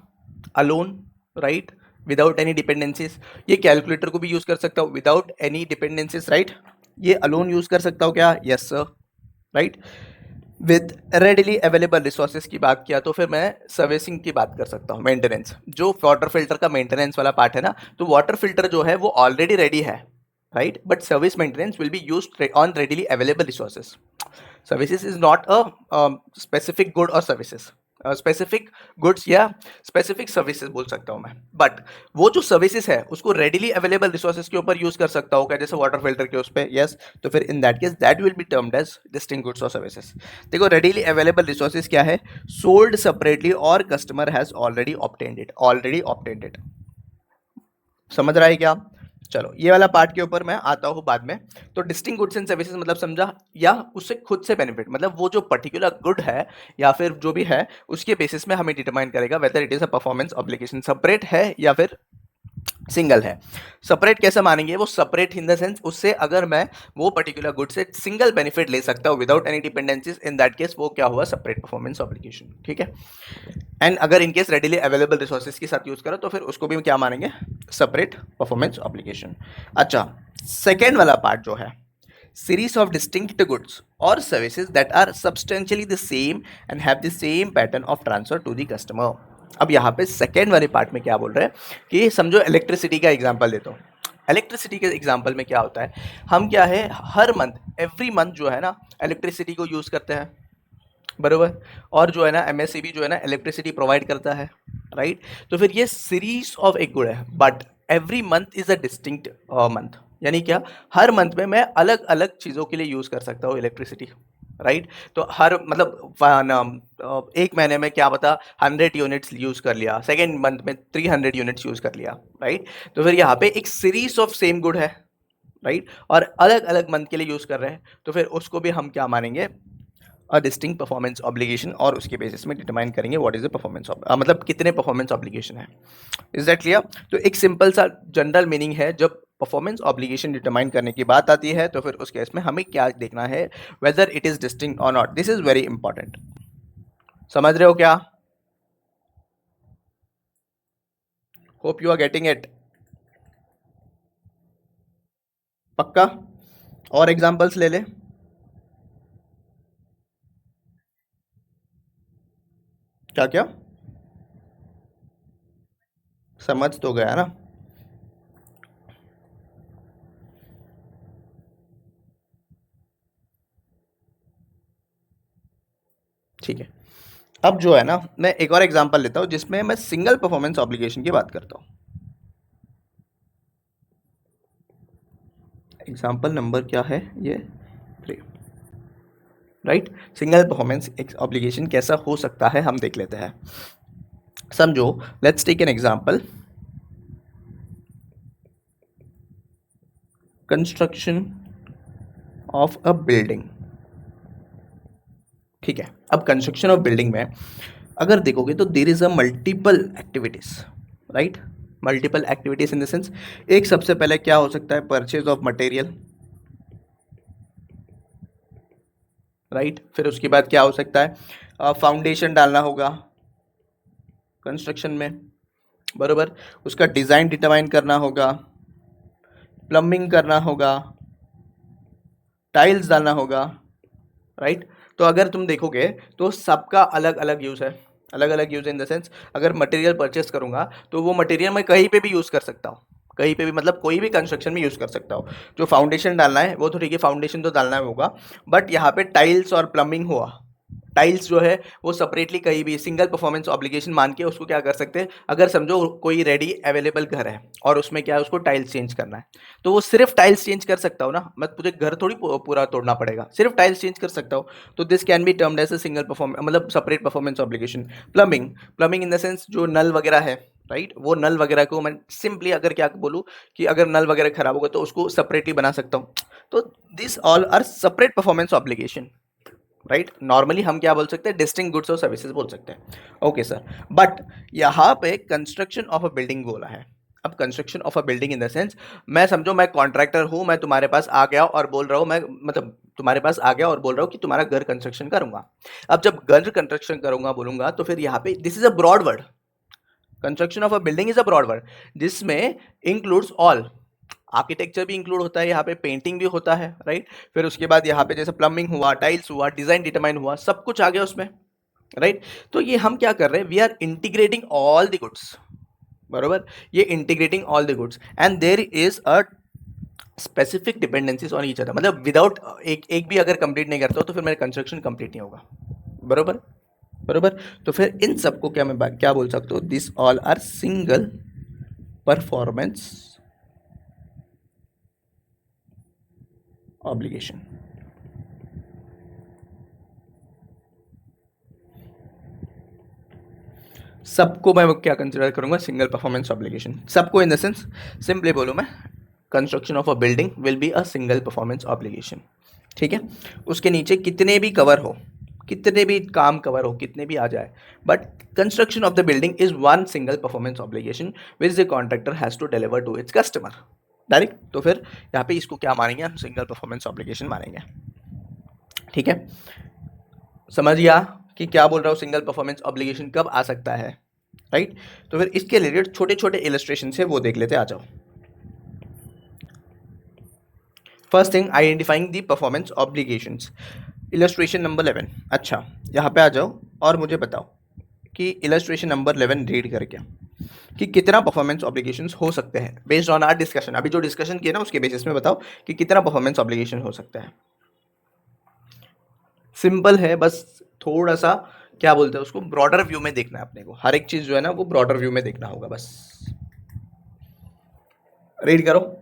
alone, right, without any dependencies. ये कैलकुलेटर को भी यूज कर सकता हूँ विदाउट एनी डिपेंडेंसीज, राइट। ये अलोन यूज कर सकता हूँ क्या? Yes sir, right. With readily available resources की बात किया तो फिर मैं सर्विसिंग की बात कर सकता हूँ, मेंटेनेंस। जो वाटर फिल्टर का मेंटेनेंस वाला पार्ट है ना, तो वाटर फिल्टर जो है वो ऑलरेडी रेडी है, right, but service maintenance will be used on readily available resources. Services is not a specific good और सर्विसेज, स्पेसिफिक गुड्स या स्पेसिफिक सर्विसेज बोल सकता हूँ मैं, बट वो जो सर्विसेज है उसको रेडिली अवेलेबल रिसोर्सेज के ऊपर यूज कर सकता हूँ क्या? जैसे वाटर फिल्टर के उस पर, यस। तो फिर in that case that will be termed as distinct goods और सर्विसेज। देखो रेडिली अवेलेबल रिसोर्सेज क्या है? सोल्ड सेपरेटली और customer has already obtained it, already obtained it. समझ रहा है क्या? चलो ये वाला पार्ट के ऊपर मैं आता हूँ बाद में। तो डिस्टिंक्ट गुड्स एंड सर्विसेज मतलब समझा, या उससे खुद से बेनिफिट, मतलब वो जो पर्टिकुलर गुड है या फिर जो भी है उसके बेसिस में हमें डिटरमाइन करेगा weather it is a performance obligation, separate है या फिर सिंगल है। सेपरेट कैसे मानेंगे? वो सेपरेट इन द सेंस उससे अगर मैं वो पर्टिकुलर गुड से सिंगल बेनिफिट ले सकता हूँ without any dependencies, in that case वो क्या हुआ? सेपरेट परफॉर्मेंस ऑब्लिगेशन, ठीक है। एंड अगर इनकेस रेडिली अवेलेबल रिसोर्सेज के साथ यूज करो तो फिर उसको भी क्या मानेंगे? Separate performance obligation. अच्छा, सेकेंड वाला पार्ट जो है, series of distinct goods or services that are substantially the same and have the same pattern of transfer to the customer। अब यहाँ पे सेकेंड वाले पार्ट में क्या बोल रहे हैं कि समझो इलेक्ट्रिसिटी का एग्जांपल देता हूँ। इलेक्ट्रिसिटी के एग्जांपल में क्या होता है, हम क्या है हर मंथ एवरी मंथ जो है ना इलेक्ट्रिसिटी को यूज़ करते हैं, बरोबर, और जो है ना एमएससीबी जो है ना इलेक्ट्रिसिटी प्रोवाइड करता है, राइट। तो फिर ये सीरीज ऑफ एक गुड है, but every month is a distinct month, यानी क्या हर मंथ में मैं अलग अलग चीज़ों के लिए यूज़ कर सकता हूँ इलेक्ट्रिसिटी, राइट। तो हर मतलब एक महीने में क्या पता 100 यूनिट्स यूज़ कर लिया, सेकेंड मंथ में 300 यूनिट्स यूज़ कर लिया, राइट। तो फिर यहाँ पे एक सीरीज ऑफ सेम गुड है, राइट, और अलग अलग मंथ के लिए यूज़ कर रहे हैं, तो फिर उसको भी हम क्या मानेंगे? अ डिस्टिंक्ट परफॉर्मेंस ऑब्लिगेशन, और उसके बेसिस में डिटरमाइन करेंगे व्हाट इज द परफॉर्मेंस मतलब कितने परफॉर्मेंस ऑब्लिगेशन है। Is that clear? तो एक सिंपल सा जनरल मीनिंग है, जब परफॉर्मेंस ऑब्लिगेशन डिटरमाइन करने की बात आती है तो फिर उस केस में हमें क्या देखना है? वेदर इट इज डिस्टिंक्ट और not. This is very important. समझ रहे हो क्या? Hope you are getting it. पक्का? और एग्जांपल्स ले ले। क्या क्या समझ तो गया ना? ठीक है, अब जो है ना मैं एक और एग्जांपल लेता हूं जिसमें मैं सिंगल परफॉर्मेंस ऑब्लिगेशन की बात करता हूं। एग्जाम्पल नंबर क्या है? ये 3, राइट। सिंगल परफॉर्मेंस ऑब्लिगेशन कैसा हो सकता है हम देख लेते हैं। समझो, let's take an example, construction of a building, ठीक है। अब कंस्ट्रक्शन ऑफ बिल्डिंग में अगर देखोगे तो there is a multiple activities, right. Multiple activities in the sense, एक सबसे पहले क्या हो सकता है? Purchase of material, right. फिर उसके बाद क्या हो सकता है? फाउंडेशन डालना होगा कंस्ट्रक्शन में, बरोबर। उसका डिज़ाइन डिटरमाइन करना होगा, प्लम्बिंग करना होगा, टाइल्स डालना होगा, राइट। तो अगर तुम देखोगे तो सबका अलग अलग यूज़ है, अलग अलग यूज़ इन द सेंस, अगर मटेरियल परचेस करूंगा तो वो मटेरियल मैं कहीं पे भी यूज़ कर सकता हूँ, कहीं पे भी, मतलब कोई भी कंस्ट्रक्शन में यूज़ कर सकता हूँ। जो फाउंडेशन डालना है वो तो ठीक है, फाउंडेशन तो डालना होगा, बट यहाँ पे टाइल्स और प्लम्बिंग हुआ, टाइल्स जो है वो सेपरेटली कहीं भी सिंगल परफॉर्मेंस ऑब्लिगेशन मान के उसको क्या कर सकते हैं, अगर समझो कोई रेडी अवेलेबल घर है और उसमें क्या है उसको टाइल्स चेंज करना है, तो वो सिर्फ टाइल्स चेंज कर सकता हो ना, मत मुझे घर थोड़ी पूरा तोड़ना पड़ेगा, सिर्फ टाइल्स चेंज कर सकता हो, तो this can be termed as a single perform मतलब separate performance obligation. Plumbing, plumbing in the sense जो नल वगैरह है, राइट, वो नल वगैरह को मैं सिंपली अगर क्या बोलूँ कि अगर नल वगैरह खराब होगा तो उसको सेपरेटली बना सकता हूँ, तो this all are separate performance obligation, right. Normally हम क्या बोल सकते हैं, डिस्टिंक्ट गुड्स और सर्विसेज बोल सकते हैं। ओके सर, बट यहाँ पे कंस्ट्रक्शन ऑफ अ बिल्डिंग बोला है। अब construction of a building in the sense, मैं समझो मैं कॉन्ट्रैक्टर हूँ, मैं तुम्हारे पास आ गया और बोल रहा हूँ, मैं मतलब तुम्हारे पास आ गया और बोल रहा हूँ कि तुम्हारा घर कंस्ट्रक्शन करूंगा। अब जब घर कंस्ट्रक्शन करूंगा बोलूंगा तो फिर यहाँ पे this is a broad word, construction of a building is a broad word जिसमें इंक्लूड्स ऑल, आर्किटेक्चर भी इंक्लूड होता है यहाँ पे, पेंटिंग भी होता है, राइट। फिर उसके बाद यहाँ पे जैसे प्लम्बिंग हुआ, टाइल्स हुआ, डिजाइन डिटरमाइन हुआ, सब कुछ आ गया उसमें, राइट। तो ये हम क्या कर रहे हैं, we are integrating all the goods, बरोबर, ये integrating all the goods and there is a specific dependencies on each other, मतलब विदाउट एक एक भी अगर कंप्लीट नहीं करता हो तो फिर मेरा कंस्ट्रक्शन कंप्लीट नहीं होगा, बरोबर, बरोबर। तो फिर इन सबको क्या मैं क्या बोल सकता हूँ, this all are single performance obligation. सबको मैं क्या कंसिडर करूंगा, सिंगल परफॉर्मेंस ऑब्लिगेशन, सबको इन द सेंस सिंपली बोलूँ मैं, construction of a building will be a single performance obligation, ठीक है। उसके नीचे कितने भी कवर हो, कितने भी काम कवर हो, कितने भी आ जाए, but construction of the building is one single performance obligation which the contractor has to deliver to its customer, direct. तो फिर यहाँ पे इसको क्या मानेंगे, हम सिंगल परफॉर्मेंस ऑब्लिगेशन मानेंगे, ठीक है। समझ गया कि क्या बोल रहा हूँ, सिंगल परफॉर्मेंस ऑब्लिगेशन कब आ सकता है, राइट। तो फिर इसके रिलेटेड छोटे छोटे इलस्ट्रेशन से वो देख लेते, आ जाओ। First thing, identifying the performance obligations, illustration number 11। अच्छा, यहाँ पे आ जाओ और मुझे बताओ कि इलस्ट्रेशन नंबर 11 रीड करके कि कितना परफॉर्मेंस ऑब्लिगेशंस हो सकते हैं बेस्ड ऑन आर डिस्कशन, अभी जो डिस्कशन किया ना उसके बेसिस में बताओ कि कितना परफॉर्मेंस ऑब्लिगेशन हो सकता है। सिंपल है, बस थोड़ा सा क्या बोलते हैं उसको, ब्रॉडर व्यू में देखना है अपने को, हर एक चीज जो है ना वो ब्रॉडर व्यू में देखना होगा, बस रीड करो।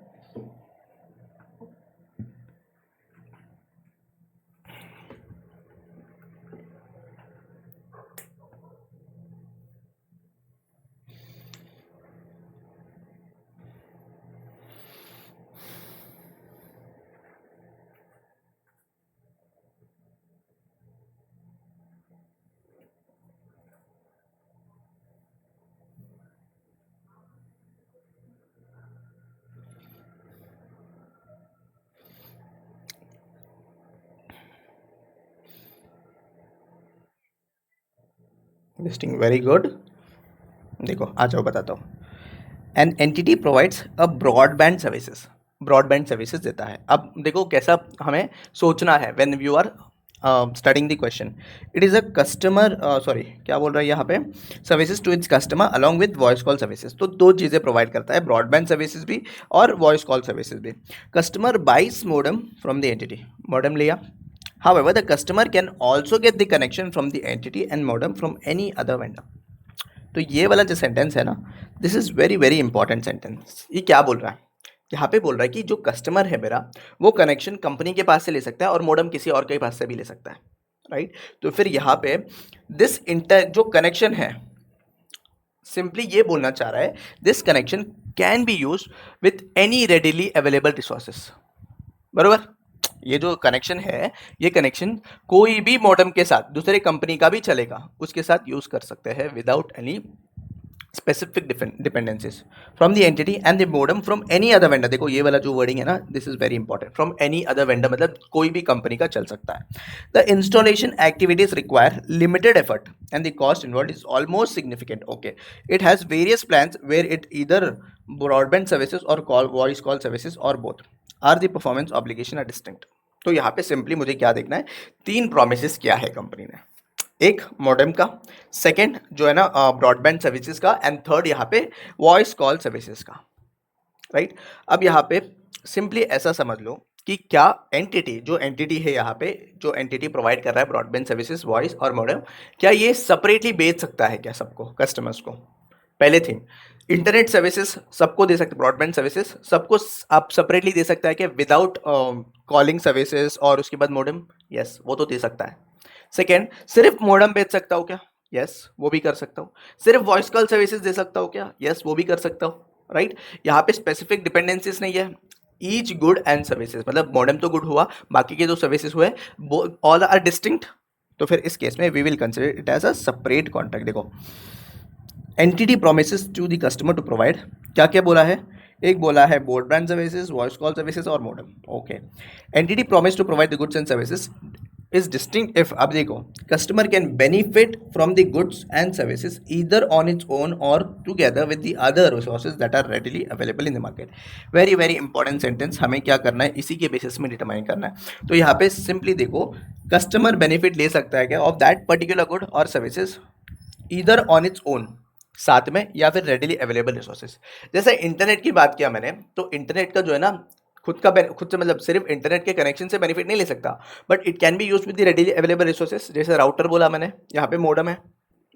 Listing very good. देखो आ जाओ बताता हूँ। An entity provides a broadband services, broadband services देता है। अब देखो कैसा हमें सोचना है when you are studying the question, it is a customer, sorry क्या बोल रहा है यहाँ पे, services to its customer along with voice call services, तो दो चीज़ें प्रोवाइड करता है, ब्रॉडबैंड सर्विसेज भी और वॉइस कॉल सर्विसेज भी। कस्टमर बाइस modem from the entity, modem लिया, however the customer can also get the connection from the entity and modem from any other vendor। तो ये वाला जो सेंटेंस है ना, this is very very important sentence. ये क्या बोल रहा है, यहाँ पे बोल रहा है कि जो कस्टमर है मेरा, वो कनेक्शन कंपनी के पास से ले सकता है और मॉडम किसी और के पास से भी ले सकता है, राइट। तो फिर यहाँ पे दिस इंटर जो कनेक्शन है, सिंपली ये बोलना चाह रहा है, this connection can be use with any readily available resources, बरोबर। ये जो कनेक्शन है, ये कनेक्शन कोई भी मॉडम के साथ, दूसरे कंपनी का भी चलेगा, उसके साथ यूज कर सकते हैं without any specific dependencies from the entity and the modem from any other vendor. देखो ये वाला जो वर्डिंग है ना, this is very important, from any other vendor मतलब कोई भी कंपनी का चल सकता है। The installation activities require limited effort and the cost involve is almost significant. Okay, it has various plans where it either broadband services और call voice call services और both are the performance obligation are distinct. तो यहाँ पे simply मुझे क्या देखना है, तीन प्रोमिसेस किया है कंपनी ने, एक मॉडेम का, सेकंड जो है ना ब्रॉडबैंड सर्विसेज का, एंड थर्ड यहाँ पे वॉइस कॉल सर्विसेज का, राइट। अब यहाँ पे सिंपली ऐसा समझ लो कि क्या एंटिटी, जो एंटिटी है यहाँ पे, जो एंटिटी प्रोवाइड कर रहा है ब्रॉडबैंड सर्विसेज, वॉइस और मॉडेम, क्या ये सेपरेटली बेच सकता है क्या सबको, कस्टमर्स को। पहले थिंग, इंटरनेट सर्विसेज सबको दे सकते, ब्रॉडबैंड सर्विसेज सबको आप सेपरेटली दे सकता है कि विदाउट कॉलिंग सर्विसेज और उसके बाद मॉडेम, यस वो तो दे सकता है। सेकेंड, सिर्फ मॉडेम बेच सकता हूँ क्या, यस वो भी कर सकता हूँ। सिर्फ वॉइस कॉल सर्विसेज दे सकता हूँ क्या, यस वो भी कर सकता हूँ, राइट। यहाँ पे स्पेसिफिक डिपेंडेंसीज नहीं है, ईच गुड एंड सर्विसेज, मतलब मॉडेम तो गुड हुआ, बाकी के जो सर्विसेज हुए वो ऑल आर डिस्टिंक्ट, तो फिर इस केस में we will consider it as a separate contract. देखो, entity promises to the customer to provide, क्या क्या बोला है, एक बोला है broadband services, voice call services और modem, okay. Entity promise to provide the goods and services is distinct if, अब देखो, customer can benefit from the goods and services either on its own और together with the other resources that are readily available in the market. Very very important sentence, हमें क्या करना है, इसी के basis में डिटरमाइन करना है। तो यहाँ पे सिंपली देखो, कस्टमर बेनिफिट ले सकता है क्या ऑफ दैट पर्टिकुलर गुड और services either on its own, साथ में, या फिर रेडिली अवेलेबल रिसोर्सेज। जैसे इंटरनेट की बात किया मैंने, तो इंटरनेट का जो है ना, खुद से मतलब सिर्फ इंटरनेट के कनेक्शन से बेनिफिट नहीं ले सकता, but it can be use with the readily available resources, जैसे राउटर बोला मैंने, यहाँ पे मॉडेम है,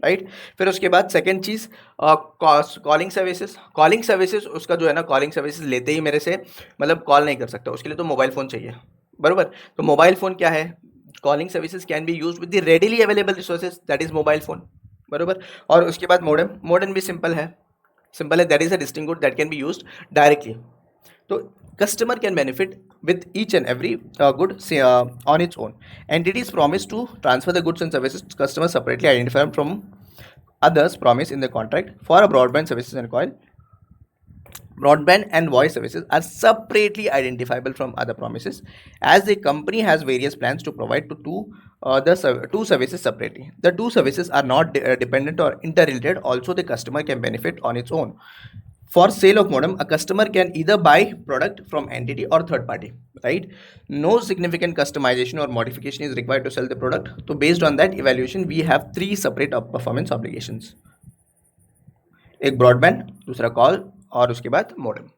राइट। फिर उसके बाद सेकंड चीज़, कॉलिंग सर्विसेज, कॉलिंग सर्विसेज उसका जो है ना, कॉलिंग सर्विसेज लेते ही मेरे से मतलब कॉल नहीं कर सकता, उसके लिए तो मोबाइल फ़ोन चाहिए, बरोबर। तो मोबाइल फ़ोन क्या है, calling services can be use with the readily available resources, that is mobile phone, बरोबर। और उसके बाद मॉडेम, मॉडेम भी सिंपल है, that is a distinct good that can be used directly. तो customer can benefit with each and every good on its own. Entities promise to transfer the goods and services to customers separately identified from others promised in the contract. For a broadband services and coil, broadband and voice services are separately identifiable from other promises, as the company has various plans to provide to two services separately. The two services are not dependent or interrelated. Also, the customer can benefit on its own. For sale of modem, a customer can either buy product from entity or third party, right? No significant customization or modification is required to sell the product. So based on that evaluation, we have three separate performance obligations. एक broadband, दूसरा call, और उसके बाद modem.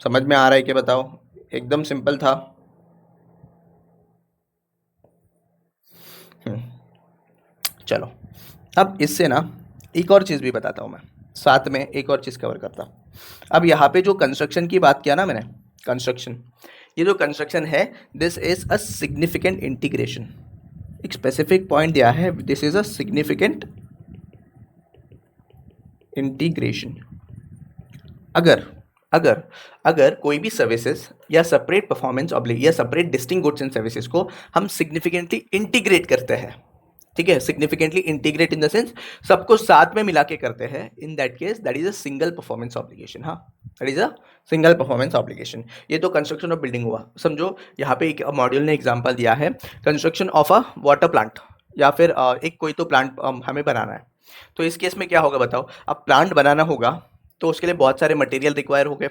समझ में आ रहा है क्या, बताओ, एकदम सिंपल था। चलो, अब इससे ना एक और चीज़ भी बताता हूँ मैं, साथ में एक और चीज़ कवर करता हूँ। अब यहाँ पे जो कंस्ट्रक्शन की बात किया ना मैंने, कंस्ट्रक्शन, ये जो कंस्ट्रक्शन है, this is a significant integration. एक स्पेसिफिक पॉइंट दिया है, this is a significant integration. अगर अगर अगर कोई भी सर्विसेज या सेपरेट परफॉर्मेंस ऑब्लिग या separate distinct goods and services को हम सिग्निफिकेंटली इंटीग्रेट करते हैं, ठीक है, significantly integrate in the sense सबको साथ में मिला के करते हैं, in that case that is a single performance obligation. हाँ, that is a single performance obligation. ये तो कंस्ट्रक्शन ऑफ बिल्डिंग हुआ। समझो यहाँ पे एक मॉड्यूल ने एग्जांपल दिया है, construction of a water plant, या फिर एक कोई तो प्लांट हमें बनाना है। तो इस केस में क्या होगा बताओ, अब प्लांट बनाना होगा तो उसके लिए बहुत सारे मटेरियल रिक्वायर हो गए,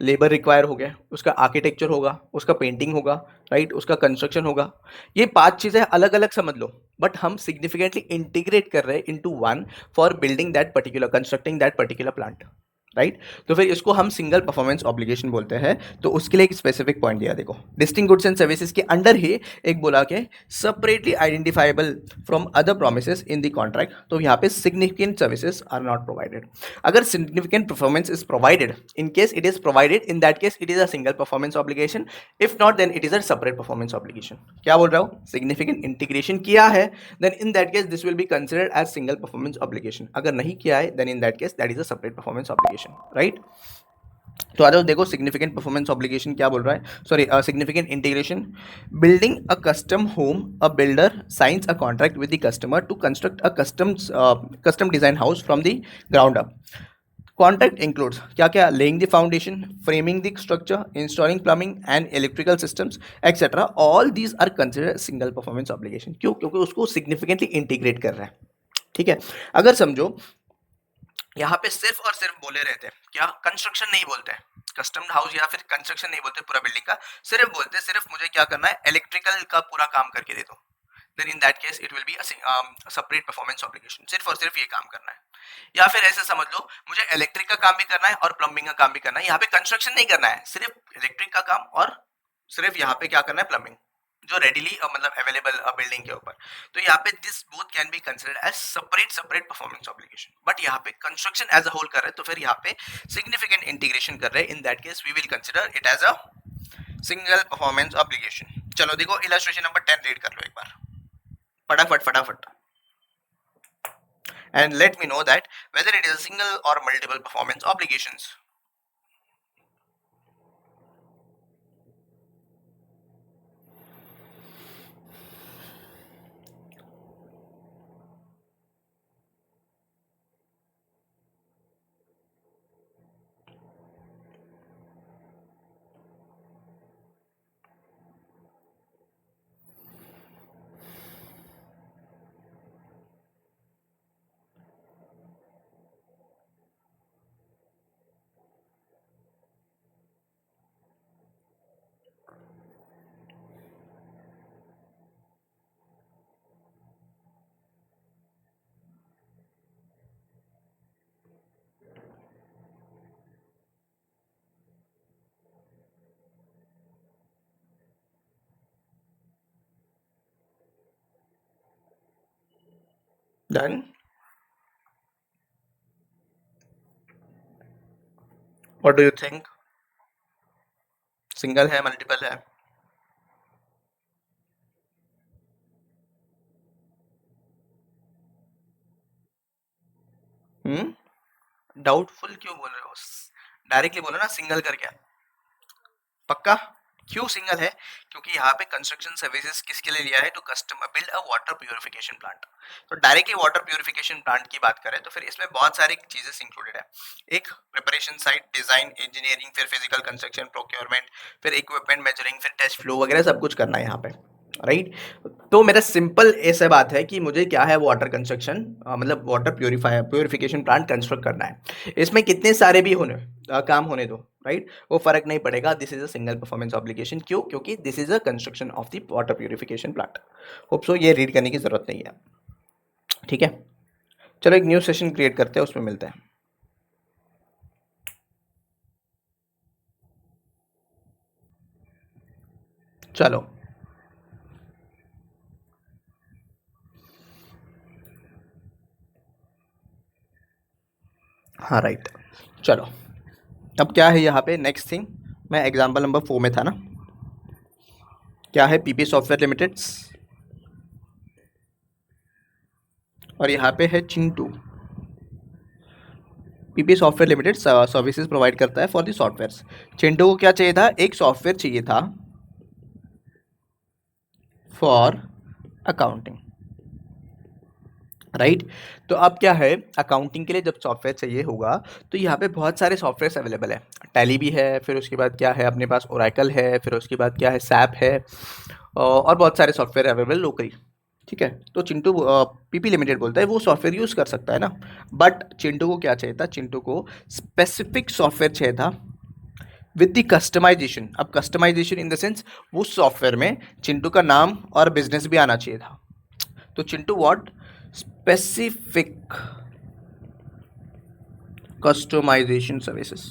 लेबर रिक्वायर हो गए, उसका आर्किटेक्चर होगा, उसका पेंटिंग होगा, राइट, उसका कंस्ट्रक्शन होगा। ये 5 चीज़ें अलग अलग समझ लो, बट हम सिग्निफिकेंटली इंटीग्रेट कर रहे हैं into one for building that particular, constructing that particular plant, right. तो फिर इसको हम सिंगल परफॉर्मेंस ऑब्लिगेशन बोलते हैं। तो उसके लिए एक स्पेसिफिक पॉइंट दिया, देखो, डिस्टिंक्ट गुड्स एंड सर्विसेज के अंडर ही एक बोला के separately identifiable from other promises in the contract. तो यहाँ पे significant services are not provided. अगर significant performance is provided, in case it is provided, in that case it is a single performance obligation. If not, then it is a separate performance obligation. क्या बोल रहा हूँ, significant integration किया है, then in that case this will be considered as single performance obligation. अगर नहीं किया है, then in that case that is a separate performance obligation, right. तो आ जाओ, देखो सिग्निफिकेंट परफॉर्मेंस ऑब्लिगेशन क्या बोल रहा है, sorry, significant integration. Building a custom home, a builder signs a contract with the customer to construct a custom design house from the ground up. Contract includes क्या क्या, laying the foundation, framing the structure, installing plumbing and electrical systems etcetera. All these are considered single performance obligation. क्यों, क्योंकि उसको significantly integrate कर रहा है, ठीक है। अगर समझो यहाँ पे सिर्फ और सिर्फ बोले रहते हैं, क्या कंस्ट्रक्शन नहीं बोलते हैं, कस्टम हाउस या फिर कंस्ट्रक्शन नहीं बोलते पूरा बिल्डिंग का, सिर्फ बोलते हैं सिर्फ मुझे क्या करना है, इलेक्ट्रिकल का पूरा काम करके दे दो, then in that case it will be a separate performance obligation. सिर्फ और सिर्फ ये काम करना है। या फिर ऐसे समझ लो, मुझे इलेक्ट्रिक का काम भी करना है और प्लम्बिंग का काम भी करना है, यहाँ पे कंस्ट्रक्शन नहीं करना है, सिर्फ इलेक्ट्रिक का काम और सिर्फ यहाँ पे क्या करना है, प्लम्बिंग, जो रेडिली मतलब अवेलेबल बिल्डिंग के ऊपर। तो यहाँ पे this both can be considered as separate performance obligation, but यहाँ पे कंस्ट्रक्शन एज अ होल कर रहे हैं तो फिर यहाँ पे सिग्निफिकेंट इंटीग्रेशन कर रहे हैं, in that case we will consider it as a single performance obligation. चलो देखो इलस्ट्रेशन नंबर 10 रीड कर लो एक बार फटाफट फटाफट, and let me know that whether it is a single or multiple performance obligations. Done? What do you think? Single है, multiple है? Doubtful क्यों बोल रहे हो? डायरेक्टली बोलो ना सिंगल करके। पक्का? क्यों सिंगल है? क्योंकि यहाँ पे कंस्ट्रक्शन सर्विसेज किसके लिए लिया है, to customer build a water purification plant. तो डायरेक्टली वाटर प्यूरिफिकेशन प्लांट की बात करें तो फिर इसमें बहुत सारी चीजें इंक्लूडेड है। एक प्रिपरेशन साइट, डिजाइन, इंजीनियरिंग, फिर फिजिकल कंस्ट्रक्शन, प्रोक्योरमेंट, फिर इक्विपमेंट मेजरिंग, फिर टेस्ट फ्लो वगैरह सब कुछ करना है यहाँ पे, राइट। तो मेरा सिंपल ऐसा बात है कि मुझे क्या है, वाटर कंस्ट्रक्शन मतलब वाटर प्यूरिफिकेशन प्लांट कंस्ट्रक्ट करना है। इसमें कितने सारे भी काम होने दो, राइट, वो फर्क नहीं पड़ेगा। This is a single performance obligation. क्यों? क्योंकि this is a construction of the water purification plant. Hope so ये रीड करने की जरूरत नहीं है, ठीक है। चलो एक न्यू सेशन क्रिएट करते हैं, उसमें मिलते हैं। चलो हाँ राइट, चलो अब क्या है यहाँ पे नेक्स्ट थिंग। मैं एग्जाम्पल नंबर 4 में था ना, क्या है, पीपी सॉफ्टवेयर लिमिटेड, और यहाँ पे है Chintu. PP software limited services provide करता है फॉर द सॉफ्टवेयर्स। चिंटू को क्या चाहिए था, एक सॉफ्टवेयर चाहिए था फॉर अकाउंटिंग, राइट। तो अब क्या है, अकाउंटिंग के लिए जब सॉफ्टवेयर चाहिए होगा तो यहाँ पे बहुत सारे सॉफ्टवेयर अवेलेबल है। टैली भी है, फिर उसके बाद क्या है अपने पास, ओरेकल है, फिर उसके बाद क्या है, सैप है, और बहुत सारे सॉफ्टवेयर अवेलेबल लोकली, ठीक है। तो चिंटू पीपी लिमिटेड बोलता है वो सॉफ्टवेयर यूज़ कर सकता है ना, बट चिंटू को क्या चाहिए था, चिंटू को स्पेसिफिक सॉफ्टवेयर चाहिए था विद द कस्टमाइजेशन। अब कस्टमाइजेशन इन द सेंस वो सॉफ्टवेयर में चिंटू का नाम और बिजनेस भी आना चाहिए था। तो Chintu what, specific customisation services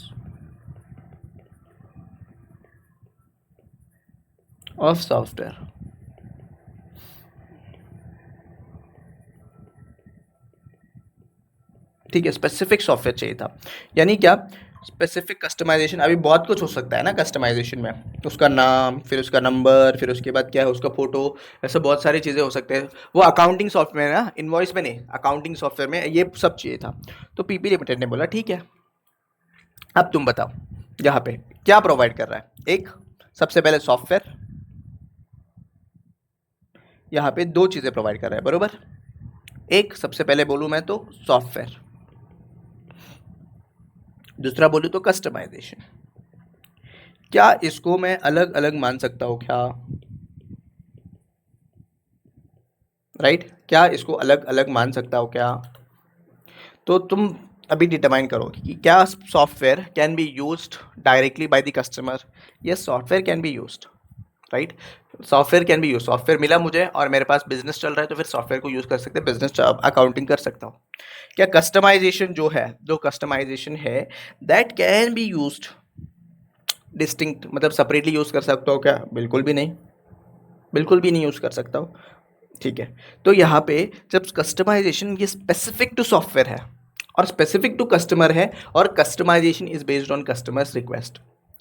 of software, ठीक है। स्पेसिफिक सॉफ्टवेयर चाहिए था, यानी क्या, स्पेसिफिक कस्टमाइजेशन। अभी बहुत कुछ हो सकता है ना कस्टमाइजेशन में, उसका नाम, फिर उसका नंबर, फिर उसके बाद क्या है उसका फोटो, ऐसे बहुत सारी चीज़ें हो सकते हैं। वो अकाउंटिंग सॉफ्टवेयर है ना, इनवॉइस में नहीं, अकाउंटिंग सॉफ्टवेयर में ये सब चाहिए था। तो पीपी लिमिटेड ने बोला ठीक है, अब तुम बताओ यहाँ पे क्या प्रोवाइड कर रहा है। एक, सबसे पहले सॉफ्टवेयर, यहाँ पे दो चीज़ें प्रोवाइड कर रहा है, बरोबर। एक, सबसे पहले बोलूँ मैं तो सॉफ्टवेयर, दूसरा बोलूँ तो कस्टमाइजेशन। क्या इसको मैं अलग अलग मान सकता हूँ क्या, राइट, क्या इसको अलग अलग मान सकता हूँ क्या? तो तुम अभी डिटरमाइन करो कि क्या software can be used directly by the customer. Yes, software can be used, right. Software can be use, software मिला मुझे और मेरे पास बिजनेस चल रहा है तो फिर सॉफ्टवेयर को यूज कर सकते हैं, बिजनेस अकाउंटिंग कर सकता हूँ। क्या कस्टमाइजेशन जो है, जो कस्टमाइजेशन है that can be used distinct मतलब सेपरेटली यूज़ कर सकता हूँ क्या? बिल्कुल भी नहीं, बिल्कुल भी नहीं यूज़ कर सकता हूँ। ठीक है, तो यहाँ पे जब कस्टमाइजेशन ये स्पेसिफिक टू सॉफ्टवेयर है और स्पेसिफिक टू कस्टमर है और customisation is based on customers request.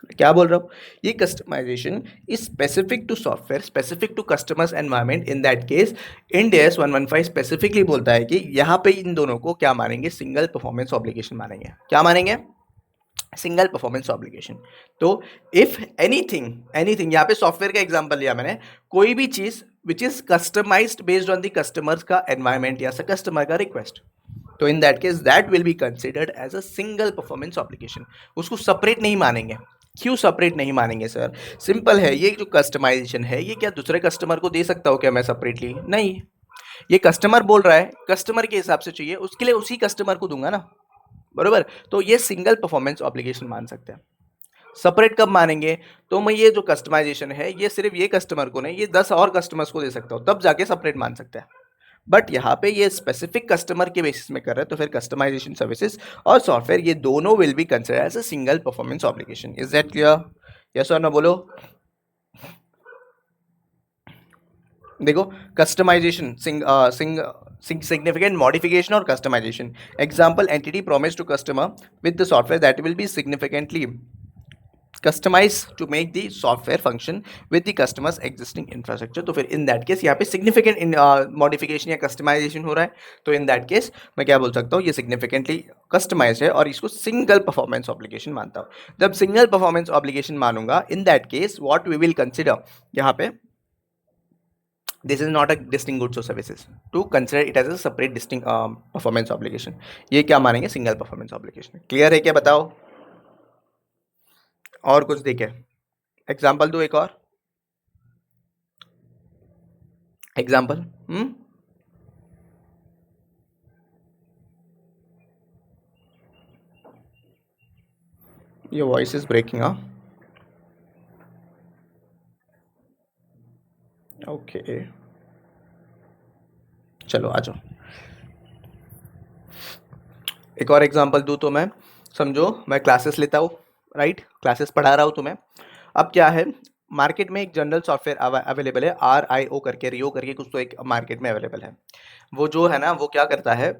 क्या बोल रहा हूँ? ये customisation is specific to software, specific to customers environment. In that case Ind AS 115 specifically बोलता है कि यहाँ पे इन दोनों को क्या मानेंगे? सिंगल परफॉर्मेंस ऑब्लिगेशन मानेंगे। क्या मानेंगे? Single performance obligation. तो इफ एनीथिंग, एनीथिंग यहाँ पे सॉफ्टवेयर का एग्जांपल लिया मैंने, कोई भी चीज which is customised based on the customers का एनवायरमेंट या कस्टमर का रिक्वेस्ट, तो in that case that will be considered as a single performance obligation. उसको सेपरेट नहीं मानेंगे। क्यों सेपरेट नहीं मानेंगे सर? सिंपल है, ये जो कस्टमाइजेशन है ये क्या दूसरे कस्टमर को दे सकता हूँ क्या मैं सेपरेटली? नहीं। ये कस्टमर बोल रहा है, कस्टमर के हिसाब से चाहिए, उसके लिए उसी कस्टमर को दूंगा ना, बरोबर? तो ये सिंगल परफॉर्मेंस ऑब्लिगेशन मान सकते हैं। सेपरेट कब मानेंगे? तो मैं ये जो कस्टमाइजेशन है ये सिर्फ ये कस्टमर को नहीं, ये 10 और कस्टमर्स को दे सकता हूँ, तब जाके सेपरेट मान सकते हैं। बट यहाँ पे ये स्पेसिफिक कस्टमर के बेसिस में कर रहे हैं, तो फिर कस्टमाइजेशन सर्विसेज और सॉफ्टवेयर ये दोनों will be consider as a single performance obligation. Is that clear? Yes और नो बोलो। देखो, कस्टमाइजेशन सिग्निफिकेंट मॉडिफिकेशन और customisation. Example, entity promise to customer with the software that will be significantly customise to make the software function with the customers existing infrastructure. तो फिर in that case यहाँ पे significant modification या customization हो रहा है, तो इन दैट केस मैं क्या बोल सकता हूँ? ये सिग्निफिकेंटली कस्टमाइज है और इसको सिंगल परफॉर्मेंस ऑब्लिगेशन मानता हूँ। जब सिंगल परफॉर्मेंस ऑब्लिगेशन मानूंगा, in that case what we will consider यहाँ पे, this is not a distinct goods or services to consider it as a separate distinct performance obligation। ये क्या मानेंगे? Single performance obligation. क्लियर है क्या? बताओ। और कुछ देखे? एग्जाम्पल दो एक और एग्जाम्पल। ये वॉइस इज ब्रेकिंग। हाँ, ओके, चलो आ जाओ। एक और एग्जांपल दूँ तो मैं, समझो मैं क्लासेस लेता हूँ, राइट? क्लासेस पढ़ा रहा हूँ तुम्हें। अब क्या है, मार्केट में एक जनरल सॉफ्टवेयर अवेलेबल है, RIO करके, रियो करके कुछ, तो एक मार्केट में अवेलेबल है। वो जो है ना, वो क्या करता है,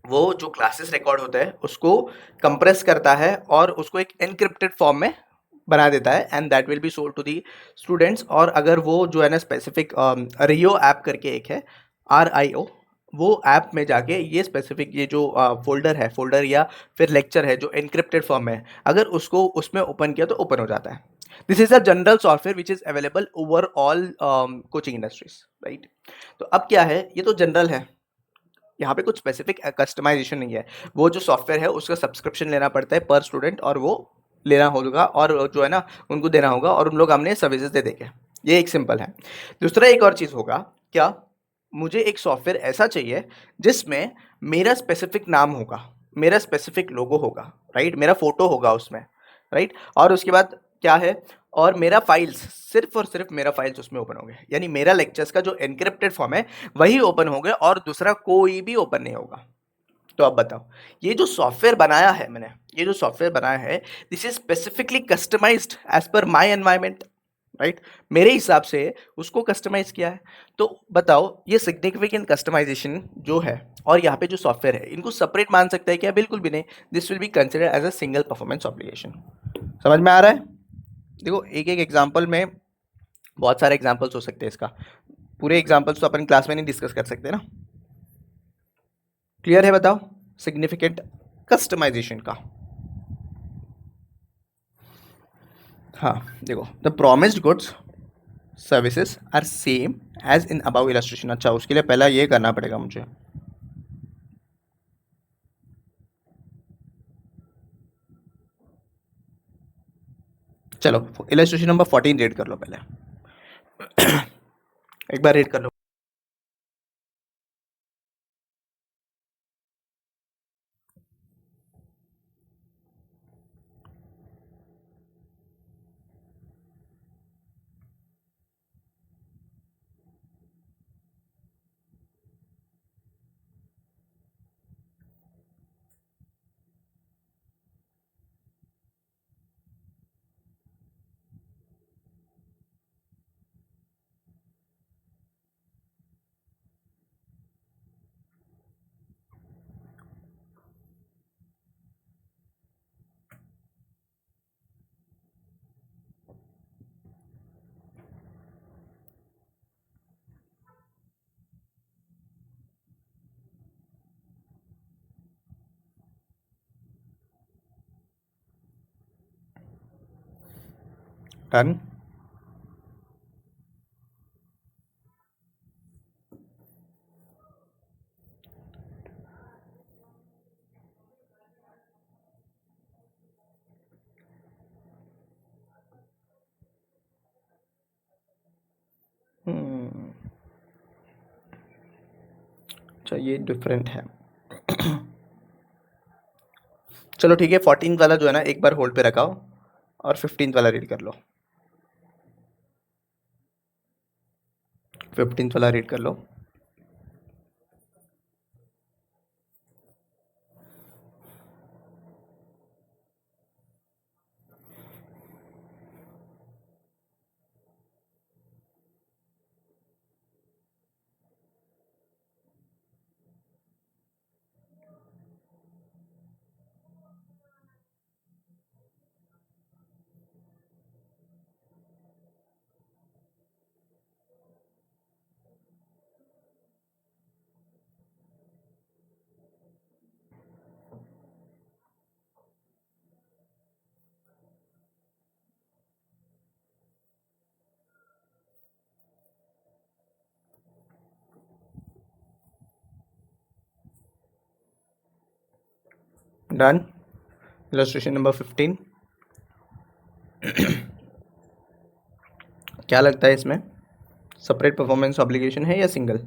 वो जो क्लासेस रिकॉर्ड होता है उसको कंप्रेस करता है और उसको एक एनक्रिप्टेड फॉर्म में बना देता है, and that will be sold to the students. और अगर वो जो है ना स्पेसिफिक रियो ऐप करके एक है, RIO, वो ऐप में जाके ये स्पेसिफिक ये जो फोल्डर है, फोल्डर या फिर लेक्चर है जो एनक्रिप्टेड फॉर्म में है, अगर उसको उसमें ओपन किया तो ओपन हो जाता है। This is a general software which is available over all coaching industries, right? तो अब क्या है, ये तो जनरल है, यहाँ पे कुछ स्पेसिफिक कस्टमाइजेशन नहीं है। वो जो सॉफ्टवेयर है उसका सब्सक्रिप्शन लेना पड़ता है पर स्टूडेंट, और वो लेना होगा और जो है ना उनको देना होगा, और उन लोग हमने सर्विसेज दे देंगे। ये एक सिंपल है। दूसरा एक और चीज़ होगा क्या, मुझे एक सॉफ्टवेयर ऐसा चाहिए जिसमें मेरा स्पेसिफिक नाम होगा, मेरा स्पेसिफिक लोगो होगा, राइट? मेरा फोटो होगा उसमें, राइट? और उसके बाद क्या है, और मेरा फाइल्स, सिर्फ और सिर्फ मेरा फाइल्स उसमें ओपन होंगे, यानी मेरा लेक्चर्स का जो एनक्रिप्टेड फॉर्म है वही ओपन होंगे और दूसरा कोई भी ओपन नहीं होगा। तो अब बताओ, ये जो सॉफ्टवेयर बनाया है मैंने, ये जो सॉफ्टवेयर बनाया है, this is specifically customised as per my environment, right? मेरे हिसाब से उसको कस्टमाइज किया है। तो बताओ, ये सिग्निफिकेंट कस्टमाइजेशन जो है और यहाँ पे जो सॉफ्टवेयर है, इनको सेपरेट मान सकते हैं क्या? बिल्कुल भी नहीं। This will be considered as a single performance obligation. समझ में आ रहा है? देखो, एक एक एग्जाम्पल में बहुत सारे एग्जाम्पल्स हो सकते हैं इसका, पूरे एग्जाम्पल्स तो अपन क्लास में नहीं डिस्कस कर सकते ना। क्लियर है? बताओ, सिग्निफिकेंट कस्टमाइजेशन का। हाँ, देखो, the promised goods services are same as in above illustration. अच्छा, उसके लिए पहला ये करना पड़ेगा मुझे। चलो, इलस्ट्रेशन नंबर 14 रीड कर लो पहले। एक बार रीड कर लो। डन। अच्छा ये डिफरेंट है। चलो ठीक है, 14th वाला जो है ना एक बार होल्ड पे रखाओ और 15th वाला रीड कर लो। 15th वाला रीड कर लो। डन। Illustration number 15। क्या लगता है इसमें सेपरेट परफॉर्मेंस ऑब्लिगेशन है या सिंगल?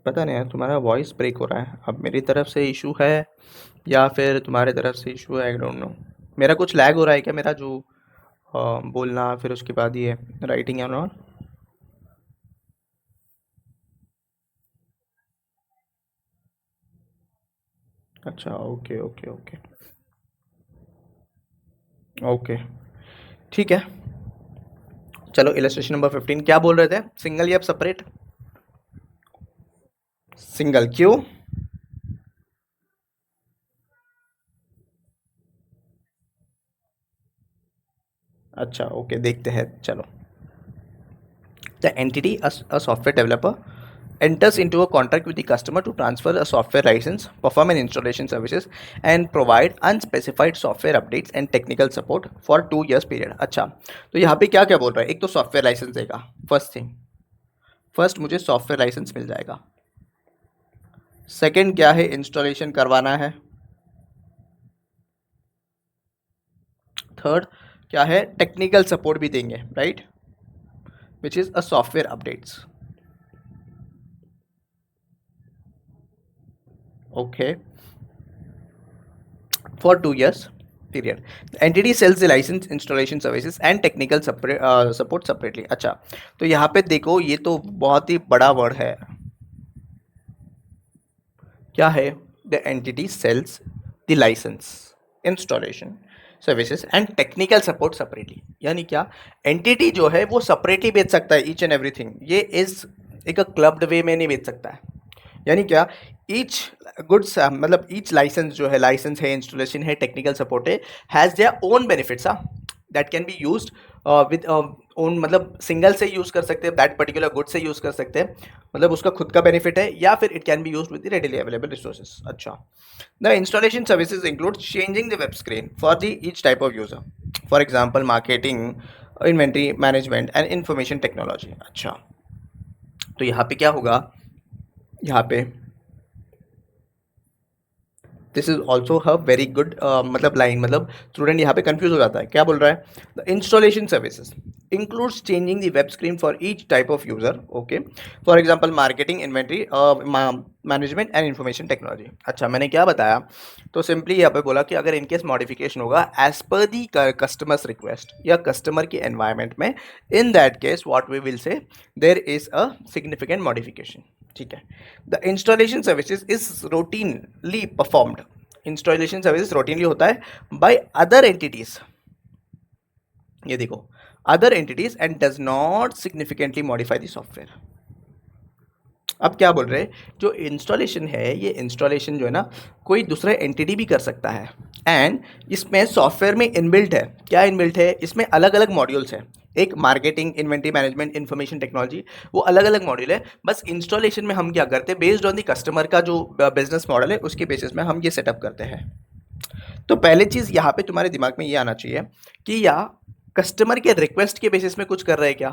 पता नहीं यार, तुम्हारा वॉइस ब्रेक हो रहा है। अब मेरी तरफ से इशू है या फिर तुम्हारे तरफ से इशू है, आई डोंट नो। मेरा कुछ लैग हो रहा है क्या, मेरा जो बोलना फिर उसके बाद ये राइटिंग या नॉट? अच्छा ओके ओके ओके ओके, ठीक है। चलो इलस्ट्रेशन नंबर 15 क्या बोल रहे थे, सिंगल या सेपरेट? सिंगल, क्यों? अच्छा ओके, देखते हैं चलो। The entity, a software developer, enters into a contract with the customer to transfer a software license, perform an installation services, and provide unspecified software updates and technical support for 2 years period। अच्छा, तो यहाँ पे क्या क्या बोल रहा है? एक तो सॉफ्टवेयर लाइसेंस देगा, फर्स्ट थिंग, फर्स्ट मुझे सॉफ्टवेयर लाइसेंस मिल जाएगा। सेकंड क्या है, इंस्टॉलेशन करवाना है। थर्ड क्या है, टेक्निकल सपोर्ट भी देंगे, right, which is a software updates. Okay, for 2 years period. The entity sells the license, installation services and technical support separately। अच्छा, तो यहाँ पे देखो ये तो बहुत ही बड़ा वर्ड है। क्या है? The entity sells the license, installation services and technical support separately. यानी क्या, एंटिटी जो है वो सेपरेटली बेच सकता है ईच एंड एवरीथिंग, ये इस एक क्लब्ड वे में नहीं बेच सकता है। यानी क्या, ईच गुड्स मतलब ईच लाइसेंस जो है, लाइसेंस है, इंस्टॉलेशन है, टेक्निकल सपोर्ट है, has their own benefits that can be used with own, मतलब सिंगल से यूज़ कर सकते हैं, दैट पर्टिकुलर गुड से यूज़ कर सकते हैं, मतलब उसका खुद का बेनिफिट है, या फिर it can be used with readily available resources. अच्छा, the installation services include changing the web screen for the each type of user, for example marketing, inventory management and information technology. अच्छा, तो यहाँ पे क्या होगा, यहाँ पे this is also a very good मतलब लाइन, मतलब स्टूडेंट यहाँ पे कंफ्यूज हो जाता है। क्या बोल रहा है, the installation services includes changing the web screen for each type of user. Okay, for example marketing, inventory management and information technology. अच्छा, मैंने क्या बताया, तो सिंपली यहाँ पे बोला कि अगर इनकेस मॉडिफिकेशन होगा as per the customers request या कस्टमर के एनवायरमेंट में, in that case what we will say, there is a significant modification. ठीक है, the installation services is routinely performed, installation services routinely होता है बाय अदर एंटिटीज, ये देखो, other entities and does not significantly modify the software. अब क्या बोल रहे हैं, जो इंस्टॉलेशन है, ये इंस्टॉलेशन जो है ना कोई दूसरा एंटिटी भी कर सकता है, एंड इसमें सॉफ्टवेयर में इनबिल्ट है। क्या इनबिल्ट है इसमें, अलग अलग मॉड्यूल्स हैं, एक marketing, inventory management, information technology, वो अलग अलग मॉड्यूल है। बस इंस्टॉलेशन में हम क्या करते हैं, बेस्ड ऑन द कस्टमर का जो बिजनेस मॉडल है उसके बेसिस में हम ये सेटअप करते हैं। तो पहले चीज़ यहाँ पे तुम्हारे दिमाग में ये आना चाहिए कि या कस्टमर के रिक्वेस्ट के बेसिस में कुछ कर रहे हैं क्या।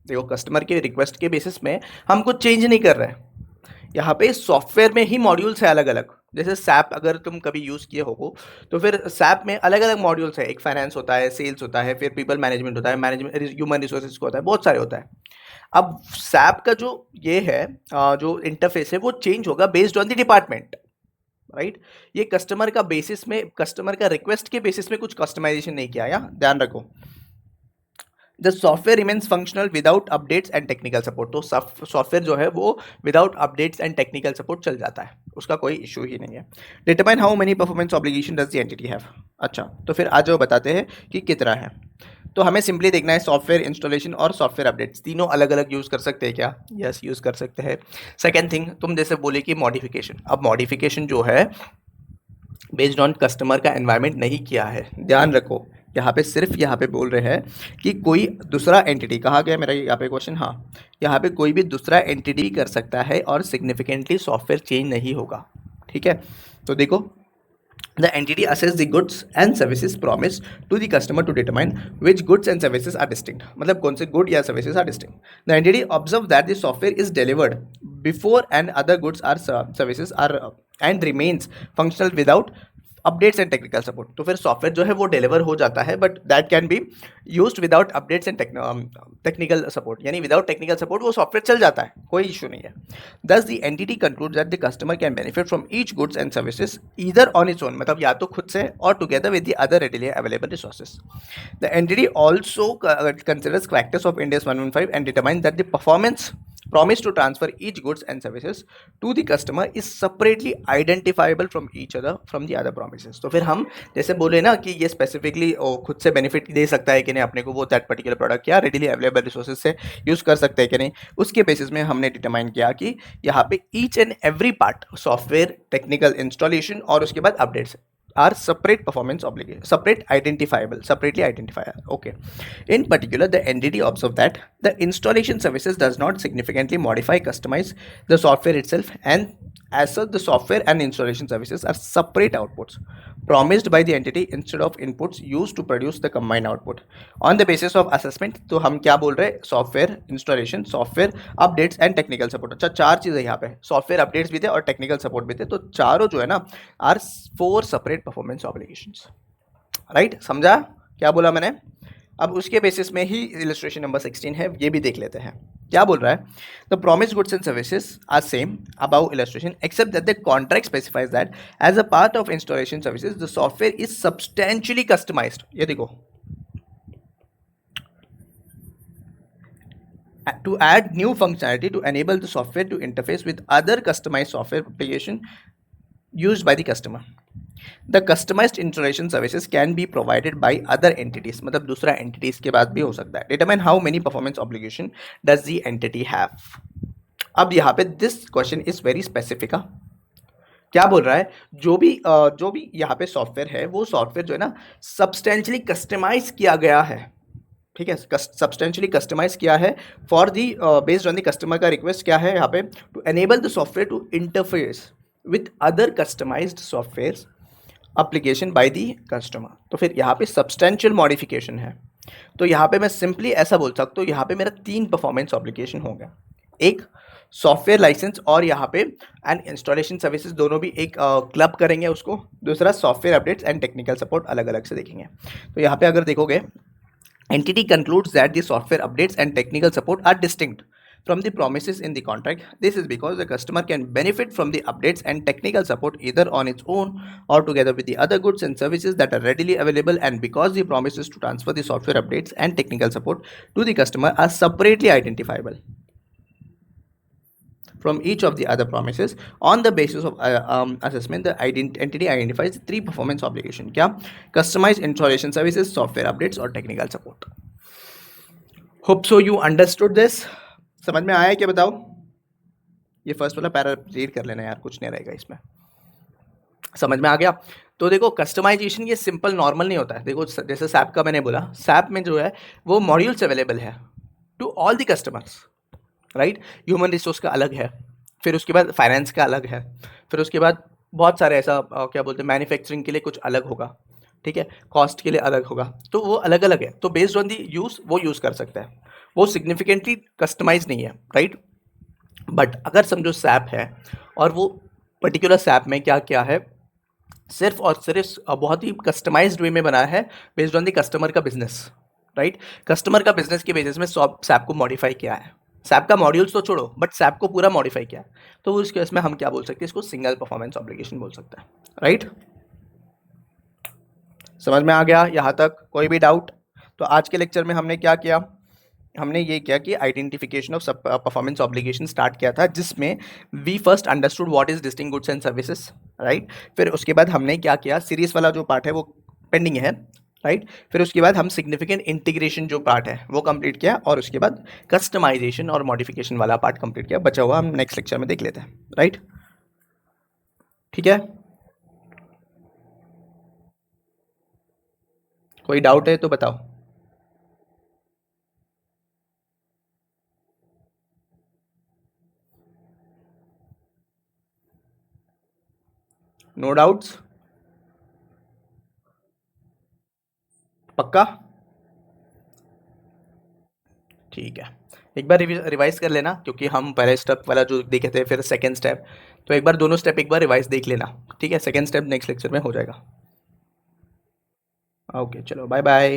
देखो कस्टमर के रिक्वेस्ट के बेसिस में हम कुछ चेंज नहीं कर रहे हैं। यहाँ पे सॉफ्टवेयर में ही मॉड्यूल्स है अलग अलग। जैसे सैप अगर तुम कभी यूज़ किए हो तो फिर सैप में अलग अलग मॉड्यूल्स है। एक फाइनेंस होता है, सेल्स होता है, फिर पीपल मैनेजमेंट होता है, मैनेजमेंट ह्यूमन रिसोर्सेज को होता है, बहुत सारे होता है। अब सैप का जो ये है जो इंटरफेस है वो चेंज होगा based on the department, right. ये कस्टमर का बेसिस में, कस्टमर का रिक्वेस्ट के बेसिस में कुछ कस्टमाइजेशन नहीं किया, या ध्यान रखो। The software remains functional without updates and technical support. तो सॉफ्टवेयर जो है वो without updates and technical support चल जाता है, उसका कोई इशू ही नहीं है। Determine how many performance obligation does the entity have. अच्छा, तो फिर आज वो बताते हैं कि कितना है। तो हमें सिंपली देखना है सॉफ्टवेयर इंस्टॉलेशन और सॉफ्टवेयर अपडेट्स तीनों अलग अलग यूज़ कर सकते हैं क्या। यस, यूज़ कर सकते हैं। सेकेंड थिंग, तुम जैसे बोले कि मॉडिफिकेशन, अब मॉडिफिकेशन जो है बेस्ड ऑन कस्टमर का एनवायरनमेंट नहीं किया है। ध्यान रखो यहाँ पे सिर्फ यहाँ पे बोल रहे हैं कि कोई दूसरा एंटिटी, कहा गया मेरा यहाँ पे क्वेश्चन, हाँ यहाँ पे कोई भी दूसरा एंटिटी कर सकता है और सिग्निफिकेंटली सॉफ्टवेयर चेंज नहीं होगा, ठीक है। तो देखो the entity assess the goods and services promised to the customer to determine which goods and services are distinct। मतलब कौन से good या services are distinct। the entity observe that the software is delivered before and other goods or services are and remains functional without updates and technical support. तो फिर software जो है वो deliver हो जाता है but that can be used without updates and technical support, यानी without technical support वो सॉफ्टवेयर चल जाता है, कोई इशू नहीं है। दस the entity conclude that the customer can benefit from each goods and services either on its own, मतलब या तो खुद से और together with the other readily available resources. The entity also considers factors of Indians 115 and determine that the performance promise to transfer each goods and services to the customer is separately identifiable from each other from the other promises। तो फिर हम जैसे बोले ना कि ये specifically खुद से बेनिफिट दे सकता है कि नहीं अपने को, वो दैट पर्टिकुलर प्रोडक्ट या रेडिली अवेलेबल रिसोर्सेज से यूज़ कर सकते हैं कि नहीं, उसके बेसिस में हमने डिटरमाइन किया कि यहाँ पे each and every part software, technical installation और उसके बाद updates are separate performance obligation, separately identifiable, okay। In particular, the entity observed that the installation services does not significantly modify, customize the software itself, and as such the software and installation services are separate outputs promised by the entity instead of inputs used to produce the combined output on the basis of assessment। तो हम क्या बोल रहे हैं, software installation, software updates and technical support. अच्छा, चार चीज़ें यहाँ पे, सॉफ्टवेयर अपडेट्स भी थे और टेक्निकल सपोर्ट भी थे, तो चारों जो है ना are 4 separate performance obligations, right. समझा क्या बोला मैंने। अब उसके बेसिस में ही इलस्ट्रेशन नंबर 16 है, ये भी देख लेते हैं क्या बोल रहा है। The promise goods and services are same above illustration except that the contract specifies that as a part of installation services the software is substantially customised. ये देखो, to add new functionality to enable the software to interface with other customized software application used by the customer। The customized installation services can be provided by other entities, मतलब दूसरा entities के बाद भी हो सकता है। Determine how many performance obligation does the entity have। अब यहाँ पे this question is very specific। क्या बोल रहा है, जो भी यहाँ पे सॉफ्टवेयर है वो सॉफ्टवेयर जो है ना सब्सटेंशियली कस्टमाइज किया गया है, ठीक है, सब्सटेंशियली कस्टमाइज किया है for the based on the customer का रिक्वेस्ट क्या है यहाँ पे, to enable the software to interface with other customised software application by the customer. तो फिर यहाँ पे सब्सटेंशियल मॉडिफिकेशन है, तो यहाँ पे मैं सिंपली ऐसा बोल सकता हूँ यहाँ पे मेरा 3 परफॉर्मेंस ऑब्लिगेशन हो गया, एक सॉफ्टवेयर लाइसेंस और यहाँ पे एंड इंस्टॉलेशन सर्विसेज दोनों भी एक क्लब करेंगे उसको, दूसरा software updates and technical support अलग अलग से देखेंगे। तो यहाँ पे अगर देखोगे entity concludes that the software updates and technical support are distinct from the promises in the contract। This is because the customer can benefit from the updates and technical support either on its own or together with the other goods and services that are readily available, and because the promises to transfer the software updates and technical support to the customer are separately identifiable from each of the other promises on the basis of assessment, the entity identifies 3 performance obligation। क्या, customized installation services, software updates और technical support। Hope so you understood this। समझ में आया क्या, बताओ। ये first वाला para read कर लेना यार, कुछ नहीं रहेगा इसमें, समझ में आ गया। तो देखो कस्टमाइजेशन ये सिंपल नॉर्मल नहीं होता है। देखो जैसे सैप का मैंने बोला, सैप में जो है वो मॉड्यूल्स अवेलेबल है to all the customers, right. Human resource का अलग है, फिर उसके बाद फाइनेंस का अलग है, फिर उसके बाद बहुत सारे ऐसा क्या बोलते हैं, मैन्युफैक्चरिंग के लिए कुछ अलग होगा, ठीक है, कॉस्ट के लिए अलग होगा, तो वो अलग अलग है, तो बेस्ड ऑन दी यूज़ वो यूज़ कर सकता है, वो सिग्निफिकेंटली कस्टमाइज नहीं है, राइट। बट अगर समझो सैप है और वो पर्टिकुलर सैप में क्या क्या है, सिर्फ और सिर्फ बहुत ही कस्टमाइज्ड वे में बना है बेस्ड ऑन द कस्टमर का बिजनेस, राइट। कस्टमर का बिजनेस की बेसिस में सैप को मॉडिफाई किया है, सैप का मॉड्यूल्स तो छोड़ो बट सैप को पूरा मॉडिफाई किया है, तो उस केस में हम क्या बोल सकते हैं, इसको सिंगल परफॉर्मेंस ऑब्लिगेशन बोल सकते हैं, राइट। समझ में आ गया यहाँ तक, कोई भी डाउट? तो आज के लेक्चर में हमने क्या किया, हमने ये किया कि आइडेंटिफिकेशन ऑफ सब परफॉर्मेंस ऑब्लिगेशन स्टार्ट किया था, जिसमें we first understood what is distinct goods and services, right. फिर उसके बाद हमने क्या किया, सीरीज वाला जो पार्ट है वो पेंडिंग है, राइट। फिर उसके बाद हम सिग्निफिकेंट इंटीग्रेशन जो पार्ट है वो कंप्लीट किया, और उसके बाद कस्टमाइजेशन और मॉडिफिकेशन वाला पार्ट कंप्लीट किया, बचा हुआ हम नेक्स्ट लेक्चर में देख लेते हैं, राइट। ठीक है, कोई डाउट है तो बताओ। नो डाउट्स, पक्का? ठीक है, एक बार रिवाइज कर लेना, क्योंकि हम पहले स्टेप वाला जो देखे थे फिर सेकंड स्टेप, तो एक बार दोनों स्टेप एक बार रिवाइज देख लेना, ठीक है। सेकंड स्टेप नेक्स्ट लेक्चर में हो जाएगा। ओके, चलो बाय बाय।